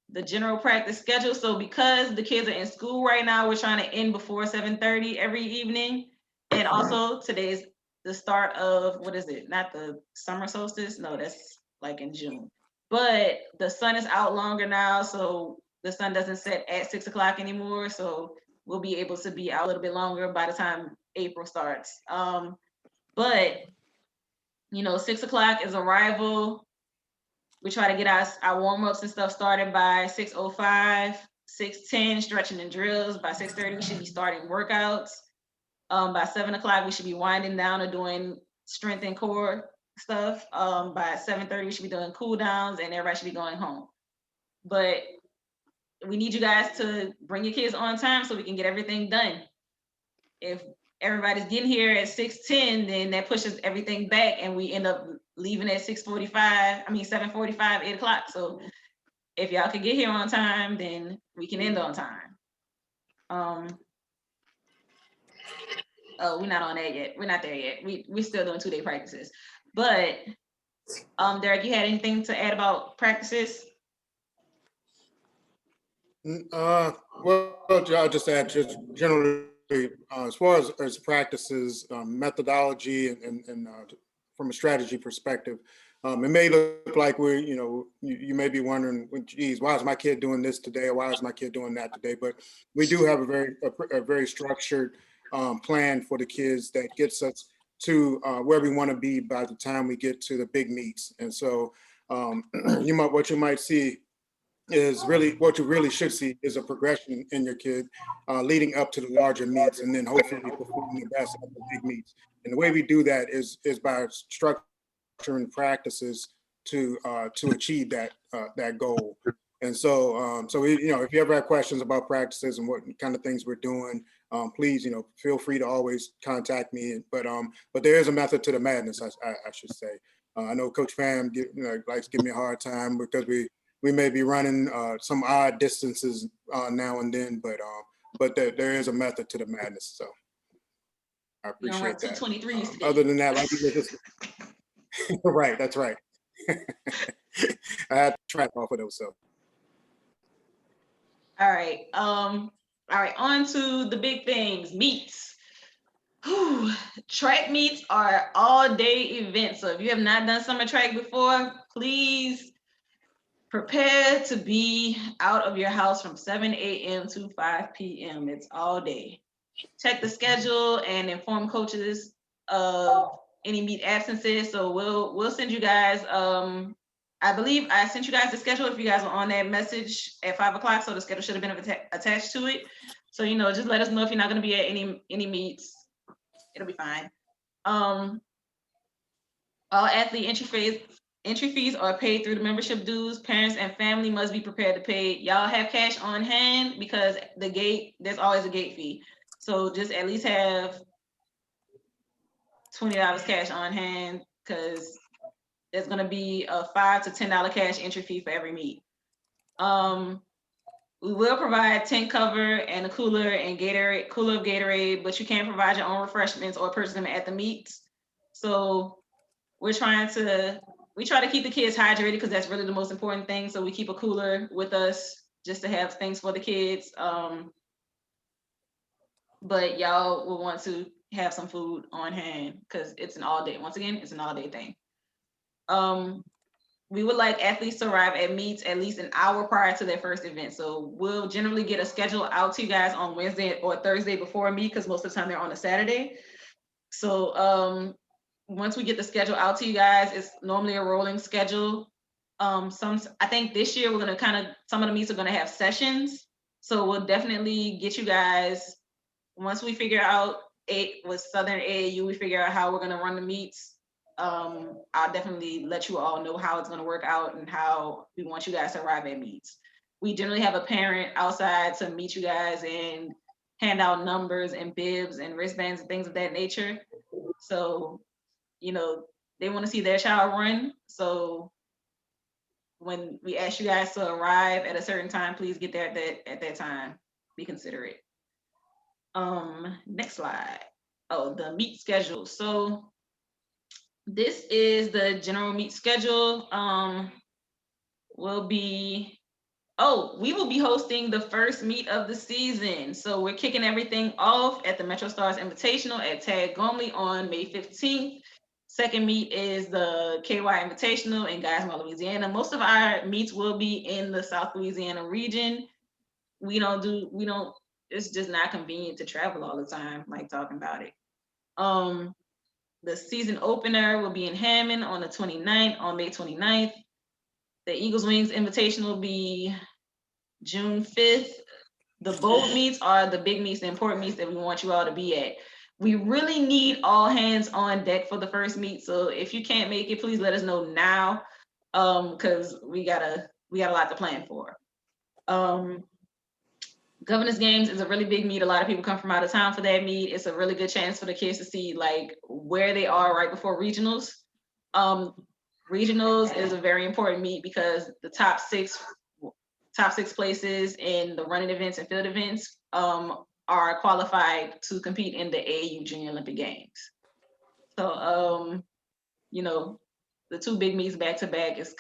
B: The general practice schedule. So because the kids are in school right now, we're trying to end before 7:30 every evening. And also today's the start of, what is it? Not the summer solstice. No, that's like in June. But the sun is out longer now, so the sun doesn't set at 6 o'clock anymore. So we'll be able to be out a little bit longer by the time April starts. But you know, 6 o'clock is arrival. We try to get our warm-ups and stuff started by 6:05, 6:10, stretching and drills. By 6:30, we should be starting workouts. By 7 o'clock, we should be winding down or doing strength and core stuff. By 7:30, we should be doing cool downs and everybody should be going home. But we need you guys to bring your kids on time so we can get everything done. If everybody's getting here at 6:10, then that pushes everything back and we end up leaving at 7:45, 8 o'clock. So if y'all could get here on time, then we can end on time. Oh, we're not on that yet. We're not there yet. We're still doing 2-day practices. But Derek, you had anything to add about practices?
A: Well, I'll just add just generally, as far as practices, methodology and from a strategy perspective, it may look like we're, you may be wondering, geez, why is my kid doing this today? Or why is my kid doing that today? But we do have a very structured plan for the kids that gets us to where we want to be by the time we get to the big meets. And so what you might see is really what you really should see is a progression in your kid leading up to the larger meets, and then hopefully performing the best at the big meets. And the way we do that is by structuring practices to achieve that goal. And so, if you ever have questions about practices and what kind of things we're doing, please, feel free to always contact me. But there is a method to the madness, I should say. I know Coach Pham likes to give me a hard time because we may be running some odd distances now and then, but there is a method to the madness. So I appreciate that.
B: 223s today.
A: Other than that, like you just right, that's right. I had to track off of those. So.
B: All right. On to the big things, meets. Whew. Track meets are all-day events. So if you have not done summer track before, please prepare to be out of your house from 7 a.m. to 5 p.m. It's all day. Check the schedule and inform coaches of any meet absences. So we'll send you guys. I believe I sent you guys the schedule if you guys were on that message at 5 o'clock. So the schedule should have been attached to it. So just let us know if you're not going to be at any meets. It'll be fine. All athlete entry fees are paid through the membership dues. Parents and family must be prepared to pay. Y'all have cash on hand because there's always a gate fee. So just at least have $20 cash on hand because there's going to be a $5 to $10 cash entry fee for every meet. We will provide tent cover and a cooler of Gatorade, but you can't provide your own refreshments or purchase them at the meets. So we try to keep the kids hydrated because that's really the most important thing. So we keep a cooler with us just to have things for the kids. But y'all will want to have some food on hand because it's an all day. Once again, it's an all day thing. We would like athletes to arrive at meets at least an hour prior to their first event. So we'll generally get a schedule out to you guys on Wednesday or Thursday before a meet because most of the time they're on a Saturday. So once we get the schedule out to you guys, it's normally a rolling schedule. I think this year we're gonna some of the meets are gonna have sessions. So we'll definitely get you guys, once we figure out with Southern AAU, we figure out how we're gonna run the meets. I'll definitely let you all know how it's going to work out and how we want you guys to arrive at meets. We generally have a parent outside to meet you guys and hand out numbers and bibs and wristbands and things of that nature. So, they want to see their child run. So when we ask you guys to arrive at a certain time, please get there at that time. Be considerate. Next slide. Oh, the meet schedule. So this is the general meet schedule. We will be hosting the first meet of the season. So we're kicking everything off at the Metro Stars Invitational at Tag Gormley on May 15th. Second meet is the KY Invitational in Geismar, Louisiana. Most of our meets will be in the South Louisiana region. It's just not convenient to travel all the time, like talking about it. The season opener will be in Hammond on May 29th. The Eagles Wings Invitational will be June 5th. The bold meets are the big meets, the important meets that we want you all to be at. We really need all hands on deck for the first meet. So if you can't make it, please let us know now, because we got a lot to plan for. Governor's Games is a really big meet. A lot of people come from out of town for that meet. It's a really good chance for the kids to see where they are right before regionals. Regionals is a very important meet because the top six places in the running events and field events are qualified to compete in the AAU Junior Olympic Games. So the two big meets back to back is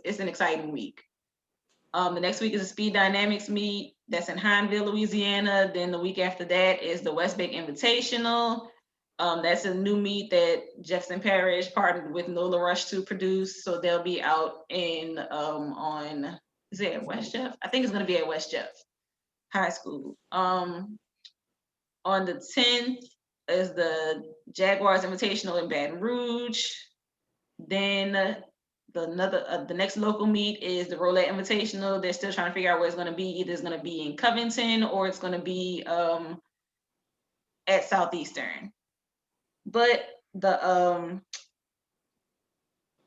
B: it's an exciting week. The next week is a Speed Dynamics meet that's in Hineville, Louisiana. Then the week after that is the West Bank Invitational. That's a new meet that Jefferson Parish partnered with NOLA Rush to produce. So they'll be out is it at West Jeff? I think it's going to be at West Jeff High School. On the 10th is the Jaguars Invitational in Baton Rouge. Then the next local meet is the Roulette Invitational. They're still trying to figure out where it's going to be. Either it's going to be in Covington or it's going to be at Southeastern. But the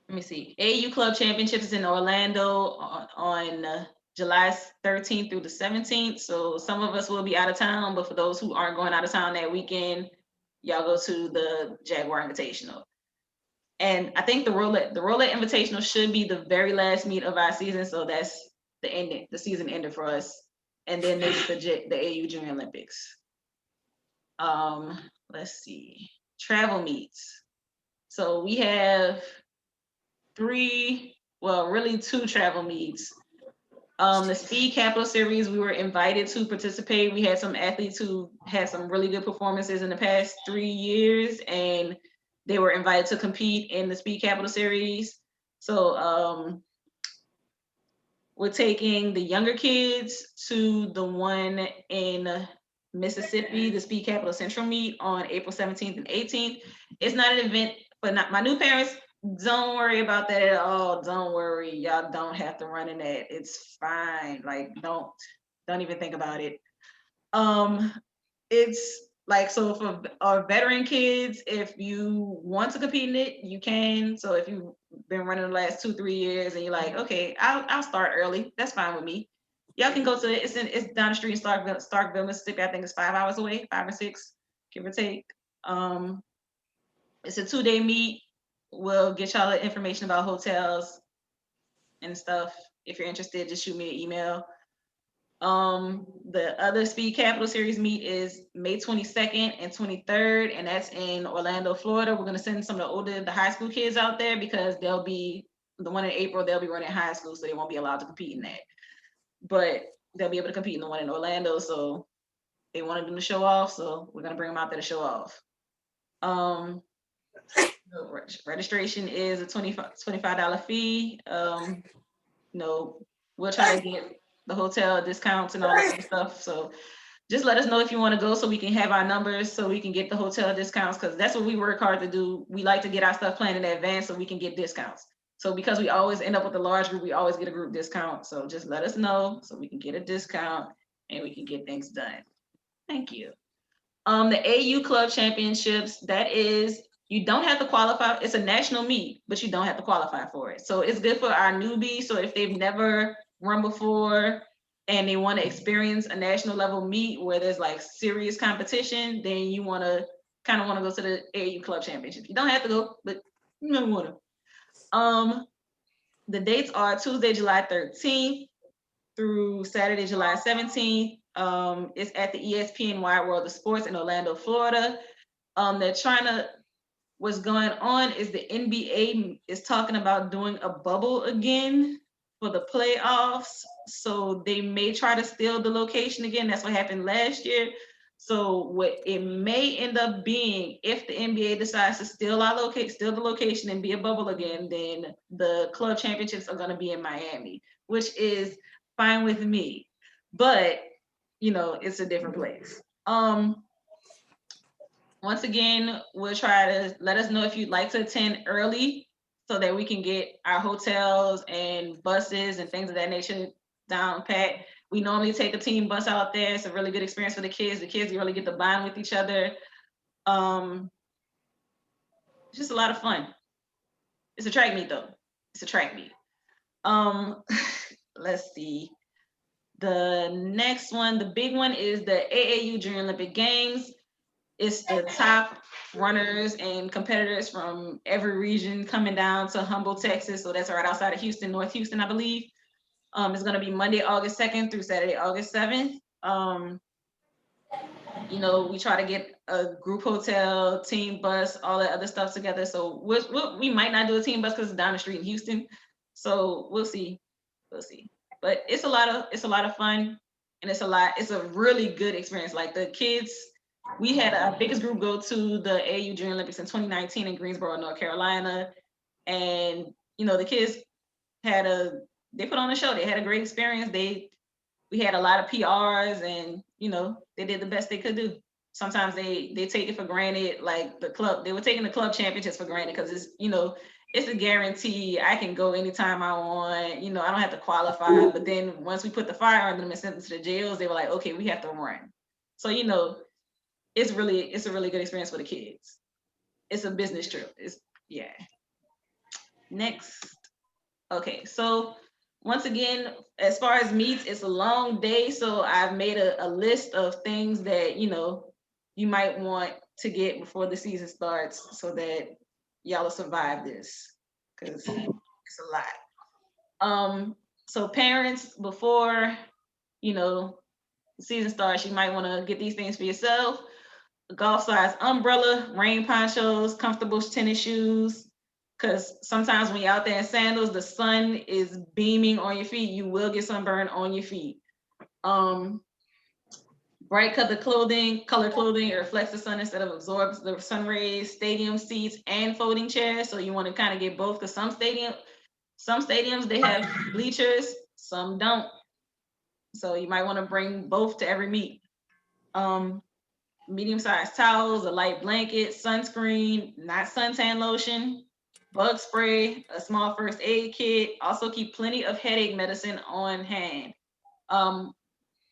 B: let me see. AAU Club Championships in Orlando on July 13th through the 17th. So some of us will be out of town, but for those who aren't going out of town that weekend, y'all go to the Jaguar Invitational. And I think the Roulette Invitational should be the very last meet of our season. So that's the ending, the season ended for us. And then there's the AAU Junior Olympics. Let's see, travel meets. So we have two travel meets. The Speed Capital Series, we were invited to participate. We had some athletes who had some really good performances in the past 3 years, and they were invited to compete in the Speed Capital Series. So we're taking the younger kids to the one in Mississippi, the Speed Capital Central meet on April 17th and 18th. It's not an event, but not my new parents. Don't worry about that at all. Don't worry. Y'all don't have to run in that. It's fine. Like, don't even think about it. It's like, so for our veteran kids, if you want to compete in it, you can. So if you've been running the last 2-3 years and you're like, okay, I'll start early. That's fine with me. Y'all can go to it. It's down the street in Starkville, Mississippi. I think it's 5 hours away, 5 or 6, give or take. It's a 2-day meet. We'll get y'all the information about hotels and stuff. If you're interested, just shoot me an email. The other Speed Capital Series meet is May 22nd and 23rd, and that's in Orlando, Florida. We're gonna send some of the high school kids out there because they'll be, the one in April, they'll be running high school, so they won't be allowed to compete in that. But they'll be able to compete in the one in Orlando, so they wanted them to show off, so we're gonna bring them out there to show off. Registration is a $25 fee. We'll try to get the hotel discounts and all that other stuff. So just let us know if you want to go so we can have our numbers so we can get the hotel discounts, because that's what we work hard to do. We like to get our stuff planned in advance so we can get discounts. So because we always end up with a large group, we always get a group discount. So just let us know so we can get a discount and we can get things done. Thank you. The AU Club Championships, that is, you don't have to qualify. It's a national meet, but you don't have to qualify for it. So it's good for our newbies. So if they've never run before and they want to experience a national level meet where there's like serious competition, then you want to go to the AU Club Championship. You don't have to go, but you might want to. The dates are Tuesday, July 13th through Saturday, July 17th. It's at the ESPN Wide World of Sports in Orlando, Florida. What's going on is the NBA is talking about doing a bubble again for the playoffs. So they may try to steal the location again. That's what happened last year. So what it may end up being, if the NBA decides to steal the location and be a bubble again, then the club championships are going to be in Miami, which is fine with me. But it's a different place. Once again, we'll try to let us know if you'd like to attend early so that we can get our hotels and buses and things of that nature down pat. We normally take a team bus out there. It's a really good experience for the kids. The kids really get to bond with each other. It's just a lot of fun. It's a track meet though. It's a track meet. Let's see. The next one, the big one, is the AAU Junior Olympic Games. It's the top runners and competitors from every region coming down to Humboldt, Texas. So that's right outside of Houston, North Houston, I believe. It's going to be Monday, August 2nd through Saturday, August 7th. We try to get a group hotel, team bus, all that other stuff together. So we might not do a team bus because it's down the street in Houston. So we'll see. But it's a lot of fun, and it's a really good experience. Like the kids, we had our biggest group go to the AU Junior Olympics in 2019 in Greensboro, North Carolina. And, the kids they put on a show. They had a great experience. We had a lot of PRs and, they did the best they could do. Sometimes they take it for granted, like they were taking the club championships for granted because it's a guarantee. I can go anytime I want. I don't have to qualify. But then once we put the fire under them and sent them to the jails, they were like, okay, we have to run. So, it's a really good experience for the kids. It's a business trip. Next. Okay, so once again, as far as meets, it's a long day, so I've made a list of things that, you know, you might want to get before the season starts so that y'all will survive this, because it's a lot. So parents, before, you know, the season starts, you might want to get these things for yourself. A golf size umbrella, rain ponchos, comfortable tennis shoes, because sometimes when you're out there in sandals, the sun is beaming on your feet. You will get sunburn on your feet. Bright colored clothing, it reflects the sun instead of absorbs the sun rays. Stadium seats and folding chairs. So you want to kind of get both, because some stadiums they have bleachers, some don't. So you might want to bring both to every meet. Medium-sized towels, a light blanket, sunscreen, not suntan lotion, bug spray, a small first aid kit. Also keep plenty of headache medicine on hand.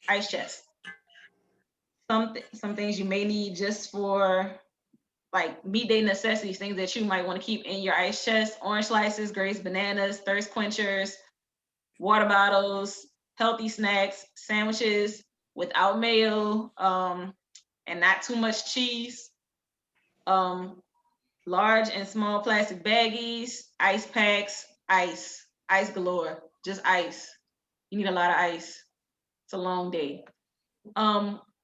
B: Ice chest. Some things you may need just for like meet day necessities, things that you might want to keep in your ice chest: orange slices, grapes, bananas, thirst quenchers, water bottles, healthy snacks, sandwiches without mayo, and not too much cheese. Large and small plastic baggies, ice packs, ice galore, just ice. You need a lot of ice. It's a long day.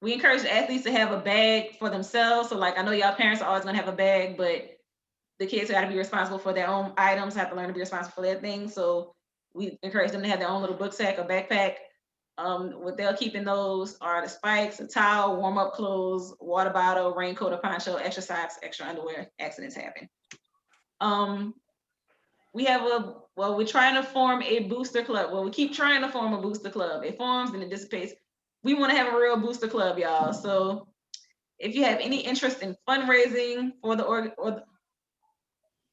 B: We encourage the athletes to have a bag for themselves. So like, I know y'all parents are always gonna have a bag, but the kids gotta be responsible for their own items, have to learn to be responsible for their things. So we encourage them to have their own little book sack or backpack. What they'll keep in those are the spikes, a towel, warm-up clothes, water bottle, raincoat or poncho, extra socks, extra underwear. Accidents happen. We're trying to form a booster club. Well, we keep trying to form a booster club. It forms and it dissipates. We want to have a real booster club, y'all. So if you have any interest in fundraising for the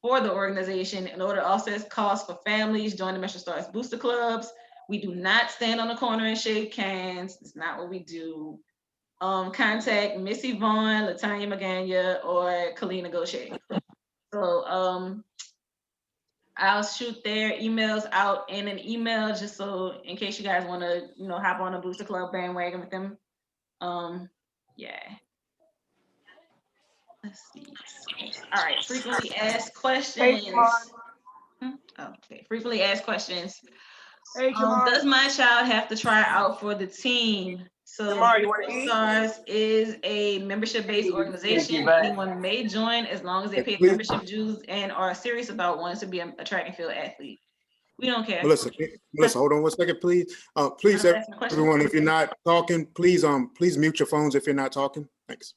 B: organization in order to offset costs for families, join the Metro Stars booster clubs. We do not stand on the corner and shake hands. It's not what we do. Contact Miss Yvonne, Latanya Magana, or Kalina Gaucher. So I'll shoot their emails out in an email just so in case you guys want to, you know, hop on a booster club bandwagon with them. Yeah. Let's see. All right. Frequently asked questions. Okay. Frequently asked questions. Does my child have to try out for the team? So Stars is a membership-based organization. Anyone may join as long as they pay membership dues and are serious about wanting to be a track and field athlete. We don't care.
A: Melissa, hold on one second, please. Please, everyone, if you're not talking, please mute your phones if you're not talking. Thanks.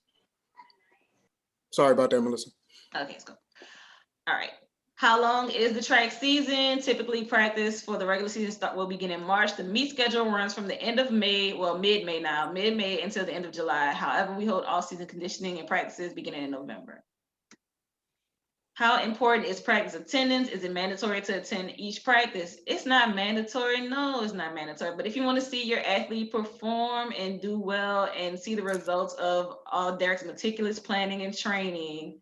A: Sorry about that, Melissa.
B: Okay, let's go. All right. How long is the track season? Typically, practice for the regular season will begin in March. The meet schedule runs from the end of May, well, mid-May until the end of July. However, we hold all-season conditioning and practices beginning in November. How important is practice attendance? Is it mandatory to attend each practice? It's not mandatory. No, it's not mandatory. But if you want to see your athlete perform and do well and see the results of all Derek's meticulous planning and training,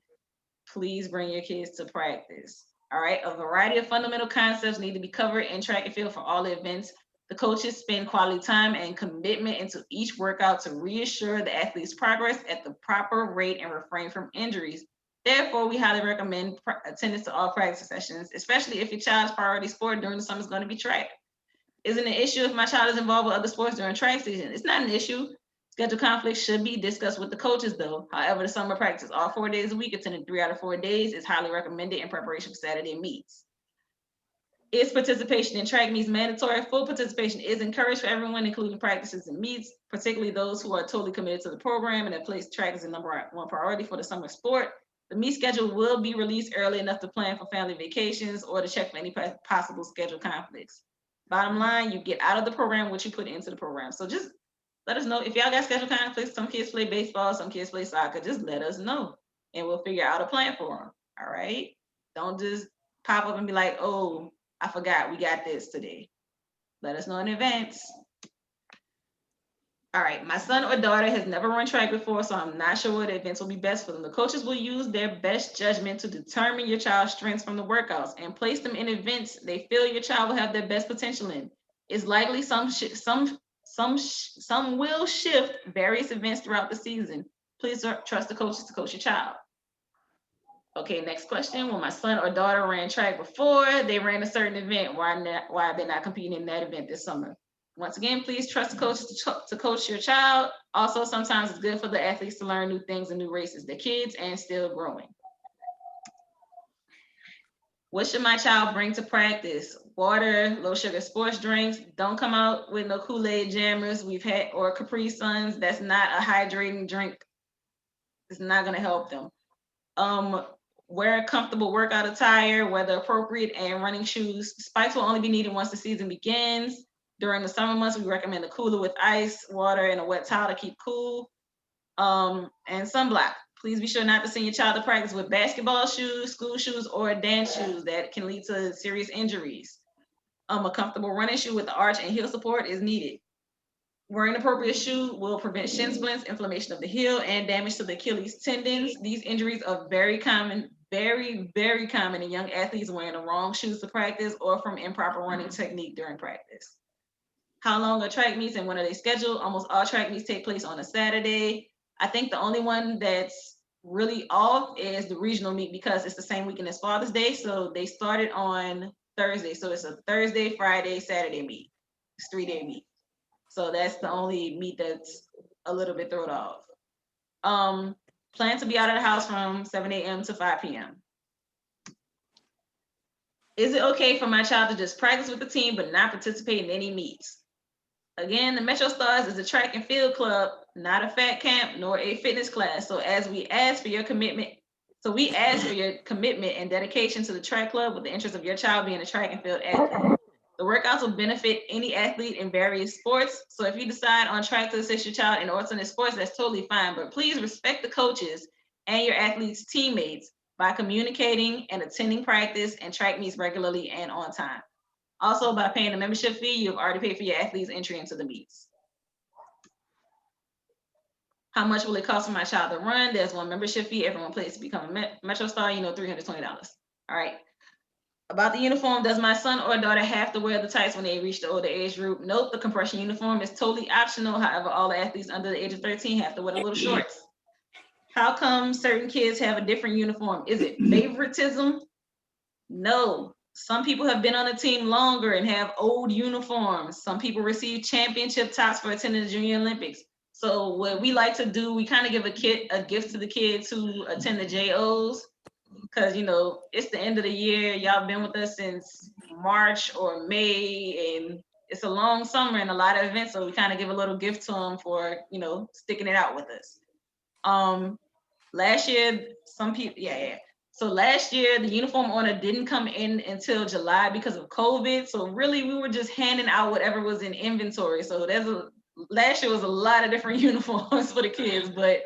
B: please bring your kids to practice. All right. A variety of fundamental concepts need to be covered in track and field for all the events. The coaches spend quality time and commitment into each workout to reassure the athlete's progress at the proper rate and refrain from injuries. Therefore, we highly recommend attendance to all practice sessions, especially if your child's priority sport during the summer is going to be track. Isn't an issue if my child is involved with other sports during track season? It's not an issue. Schedule conflicts should be discussed with the coaches though. However, the summer practice all 4 days a week, attending 3 out of 4 days is highly recommended in preparation for Saturday meets. Is participation in track meets mandatory? Full participation is encouraged for everyone, including practices and meets, particularly those who are totally committed to the program and have placed track as a number one priority for the summer sport. The meet schedule will be released early enough to plan for family vacations or to check for any possible schedule conflicts. Bottom line, you get out of the program what you put into the program. So just let us know if y'all got schedule conflicts. Some kids play baseball, some kids play soccer. Just let us know and we'll figure out a plan for them. All right. Don't just pop up and be like, oh, I forgot we got this today. Let us know in advance. All right, my son or daughter has never run track before, so I'm not sure what events will be best for them. The coaches will use their best judgment to determine your child's strengths from the workouts and place them in events they feel your child will have their best potential in. It's likely some will shift various events throughout the season. Please trust the coaches to coach your child. Okay, next question. When my son or daughter ran track before, they ran a certain event. Why are they not competing in that event this summer? Once again, please trust the coaches to coach your child. Also, sometimes it's good for the athletes to learn new things and new races. They're kids and still growing. What should my child bring to practice? Water, low sugar sports drinks. Don't come out with no Kool-Aid jammers or Capri Suns. That's not a hydrating drink. It's not going to help them. Wear a comfortable workout attire, weather appropriate, and running shoes. Spikes will only be needed once the season begins. During the summer months, we recommend a cooler with ice, water, and a wet towel to keep cool. And sunblock. Please be sure not to send your child to practice with basketball shoes, school shoes, or dance shoes that can lead to serious injuries. A comfortable running shoe with the arch and heel support is needed. Wearing an appropriate shoe will prevent shin splints, inflammation of the heel, and damage to the Achilles tendons. These injuries are very common, very, very common in young athletes wearing the wrong shoes to practice or from improper running technique during practice. How long are track meets and when are they scheduled? Almost all track meets take place on a Saturday. I think the only one that's really off is the regional meet because it's the same weekend as Father's Day. So they started on Thursday. So it's a Thursday, Friday, Saturday meet. It's a 3-day meet. So that's the only meet that's a little bit thrown off. Plan to be out of the house from 7 a.m. to 5 p.m. Is it okay for my child to just practice with the team but not participate in any meets? Again, the Metro Stars is a track and field club, not a fat camp nor a fitness class. So as we ask for your commitment, and dedication to the track club with the interest of your child being a track and field athlete. The workouts will benefit any athlete in various sports. So if you decide on track to assist your child in alternate sports, that's totally fine. But please respect the coaches and your athletes' teammates by communicating and attending practice and track meets regularly and on time. Also, by paying a membership fee, you've already paid for your athlete's entry into the meets. How much will it cost for my child to run? There's one membership fee. Everyone pays to become a Metro Star, $320. All right. About the uniform, does my son or daughter have to wear the tights when they reach the older age group? Nope, the compression uniform is totally optional. However, all the athletes under the age of 13 have to wear the little shorts. How come certain kids have a different uniform? Is it favoritism? No. Some people have been on the team longer and have old uniforms. Some people receive championship tops for attending the Junior Olympics. So what we like to do, we kind of give a gift to the kids who attend the JOs. Because, it's the end of the year. Y'all been with us since March or May, and it's a long summer and a lot of events. So we kind of give a little gift to them for, sticking it out with us. Last year, some people, So last year, the uniform order didn't come in until July because of COVID. So really, we were just handing out whatever was in inventory. So last year was a lot of different uniforms for the kids, but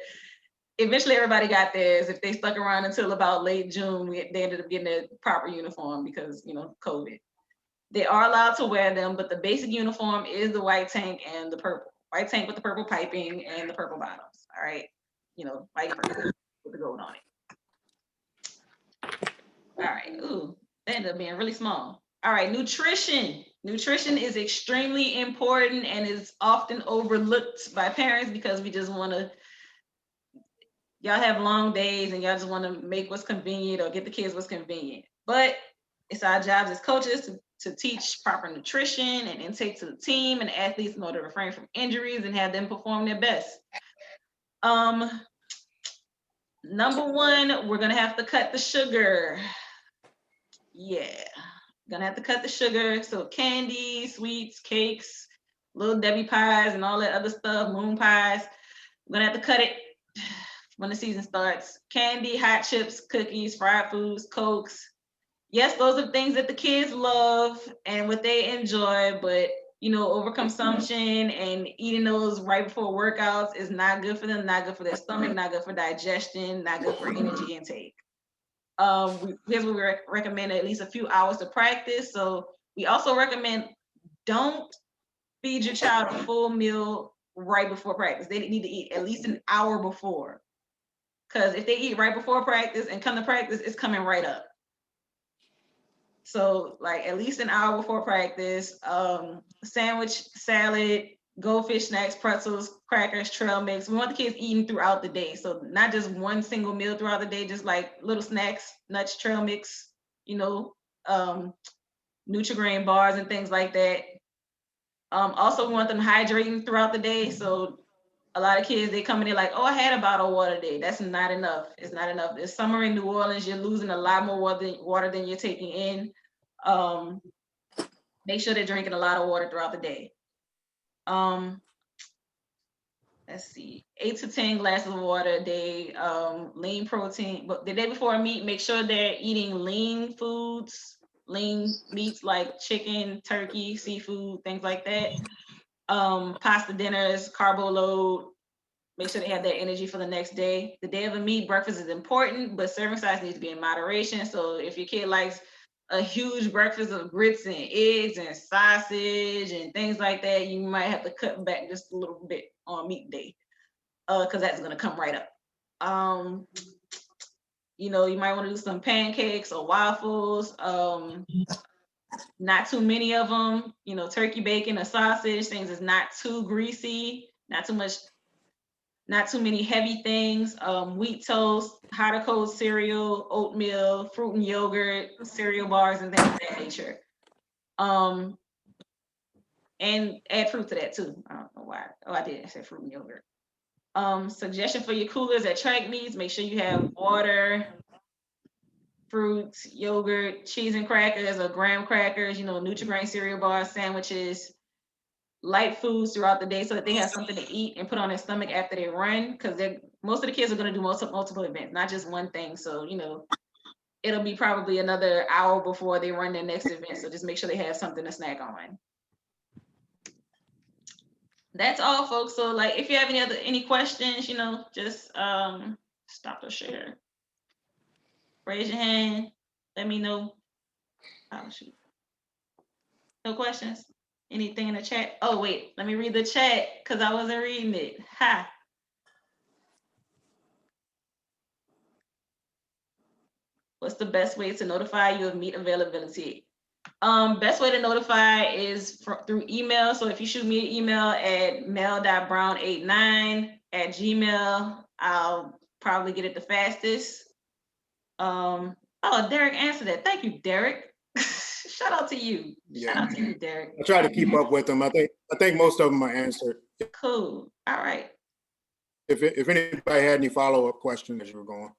B: eventually everybody got theirs. If they stuck around until about late June, they ended up getting a proper uniform because, COVID. They are allowed to wear them, but the basic uniform is the white tank and the purple. White tank with the purple piping and the purple bottoms, all right? White purple with the gold on it. All right, ooh, that ended up being really small. All right, nutrition. Nutrition is extremely important and is often overlooked by parents because we just want to, y'all have long days and y'all just want to make what's convenient or get the kids what's convenient. But it's our jobs as coaches to teach proper nutrition and intake to the team and athletes in order to refrain from injuries and have them perform their best. Number one, we're gonna have to cut the sugar. Yeah, gonna have to cut the sugar. So candy, sweets, cakes, little Debbie pies and all that other stuff, moon pies. We're gonna have to cut it when the season starts. Candy, hot chips, cookies, fried foods, Cokes. Yes, those are things that the kids love and what they enjoy, but overconsumption and eating those right before workouts is not good for them, not good for their stomach, not good for digestion, not good for energy intake. Here's what we recommend: at least a few hours to practice. So we also recommend don't feed your child a full meal right before practice. They need to eat at least an hour before. Because if they eat right before practice and come to practice, it's coming right up. So like at least an hour before practice, sandwich, salad, goldfish snacks, pretzels, crackers, trail mix. We want the kids eating throughout the day. So not just one single meal throughout the day, just like little snacks, nuts, trail mix, you know, Nutri-Grain bars and things like that. Also, we want them hydrating throughout the day. So a lot of kids, they come in there like, oh, I had a bottle of water today. That's not enough. It's not enough. It's summer in New Orleans. You're losing a lot more water than you're taking in. Make sure they're drinking a lot of water throughout the day. Let's see, 8 to 10 glasses of water a day, lean protein. But the day before a meet, make sure they're eating lean foods, lean meats like chicken, turkey, seafood, things like that. Pasta dinners, carbo load. Make sure they have that energy for the next day. The day of a meet, breakfast is important, but serving size needs to be in moderation. So if your kid likes a huge breakfast of grits and eggs and sausage and things like that, you might have to cut back just a little bit on meet day, because that's gonna come right up. You know, you might want to do some pancakes or waffles. Not too many of them. You know, turkey bacon or sausage, things is not too greasy, not too much. Not too many heavy things. Wheat toast, hot or cold cereal, oatmeal, fruit and yogurt, cereal bars, and things of that nature. And add fruit to that too. I don't know why. Oh, I did. I said fruit and yogurt. Suggestion for your coolers at track meets: make sure you have water, fruits, yogurt, cheese and crackers or graham crackers. You know, Nutri-Grain cereal bars, sandwiches. Light foods throughout the day so that they have something to eat and put on their stomach after they run, because most of the kids are going to do multiple events, not just one thing. So, you know, it'll be probably another hour before they run their next event. So just make sure they have something to snack on. That's all, folks. So like, if you have any questions, you know, just stop or share. Raise your hand. Let me know. Oh, shoot. No questions? Anything in the chat? Oh, wait, let me read the chat because I wasn't reading it. Ha. What's the best way to notify you of meet availability? Best way to notify is through email. So if you shoot me an email at mail.brown89@gmail, I'll probably get it the fastest. Oh, Derek answered that. Thank you, Derek. Shout out to you.
A: Yeah.
B: Shout out to you, Derek.
A: I try to keep up with them. I think most of them are answered.
B: Cool. All right.
A: If anybody had any follow-up questions as you were going.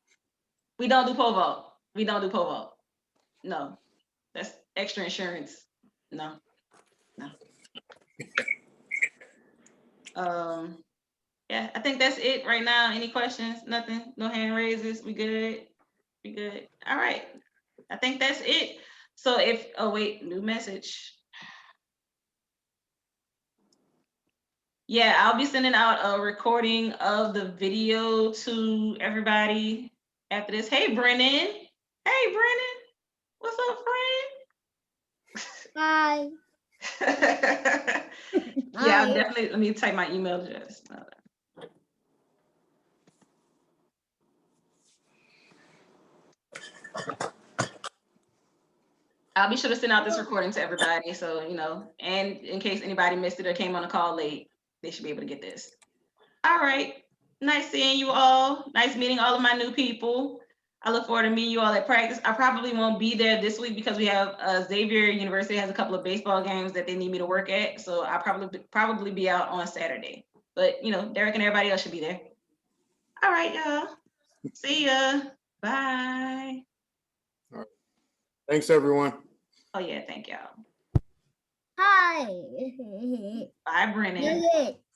B: We don't do pole vault. We don't do pole vault. No, that's extra insurance. No. Yeah, I think that's it right now. Any questions? Nothing? No hand raises? We good? We good? All right. I think that's it. So oh wait, new message. Yeah, I'll be sending out a recording of the video to everybody after this. Hey, Brennan. Hey, Brennan. What's up, friend?
F: Hi.
B: Yeah, I'll definitely, let me type my email address. I'll be sure to send out this recording to everybody. So, you know, and in case anybody missed it or came on the call late, they should be able to get this. All right. Nice seeing you all. Nice meeting all of my new people. I look forward to meeting you all at practice. I probably won't be there this week because we have Xavier University has a couple of baseball games that they need me to work at. So I'll probably be out on Saturday. But, you know, Derek and everybody else should be there. All right, y'all. See ya. Bye.
A: All right. Thanks, everyone.
B: Oh, yeah. Thank y'all.
F: Hi.
B: Bye, Brennan.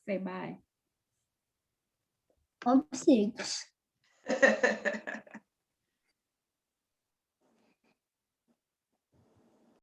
F: Say bye. I'm 6.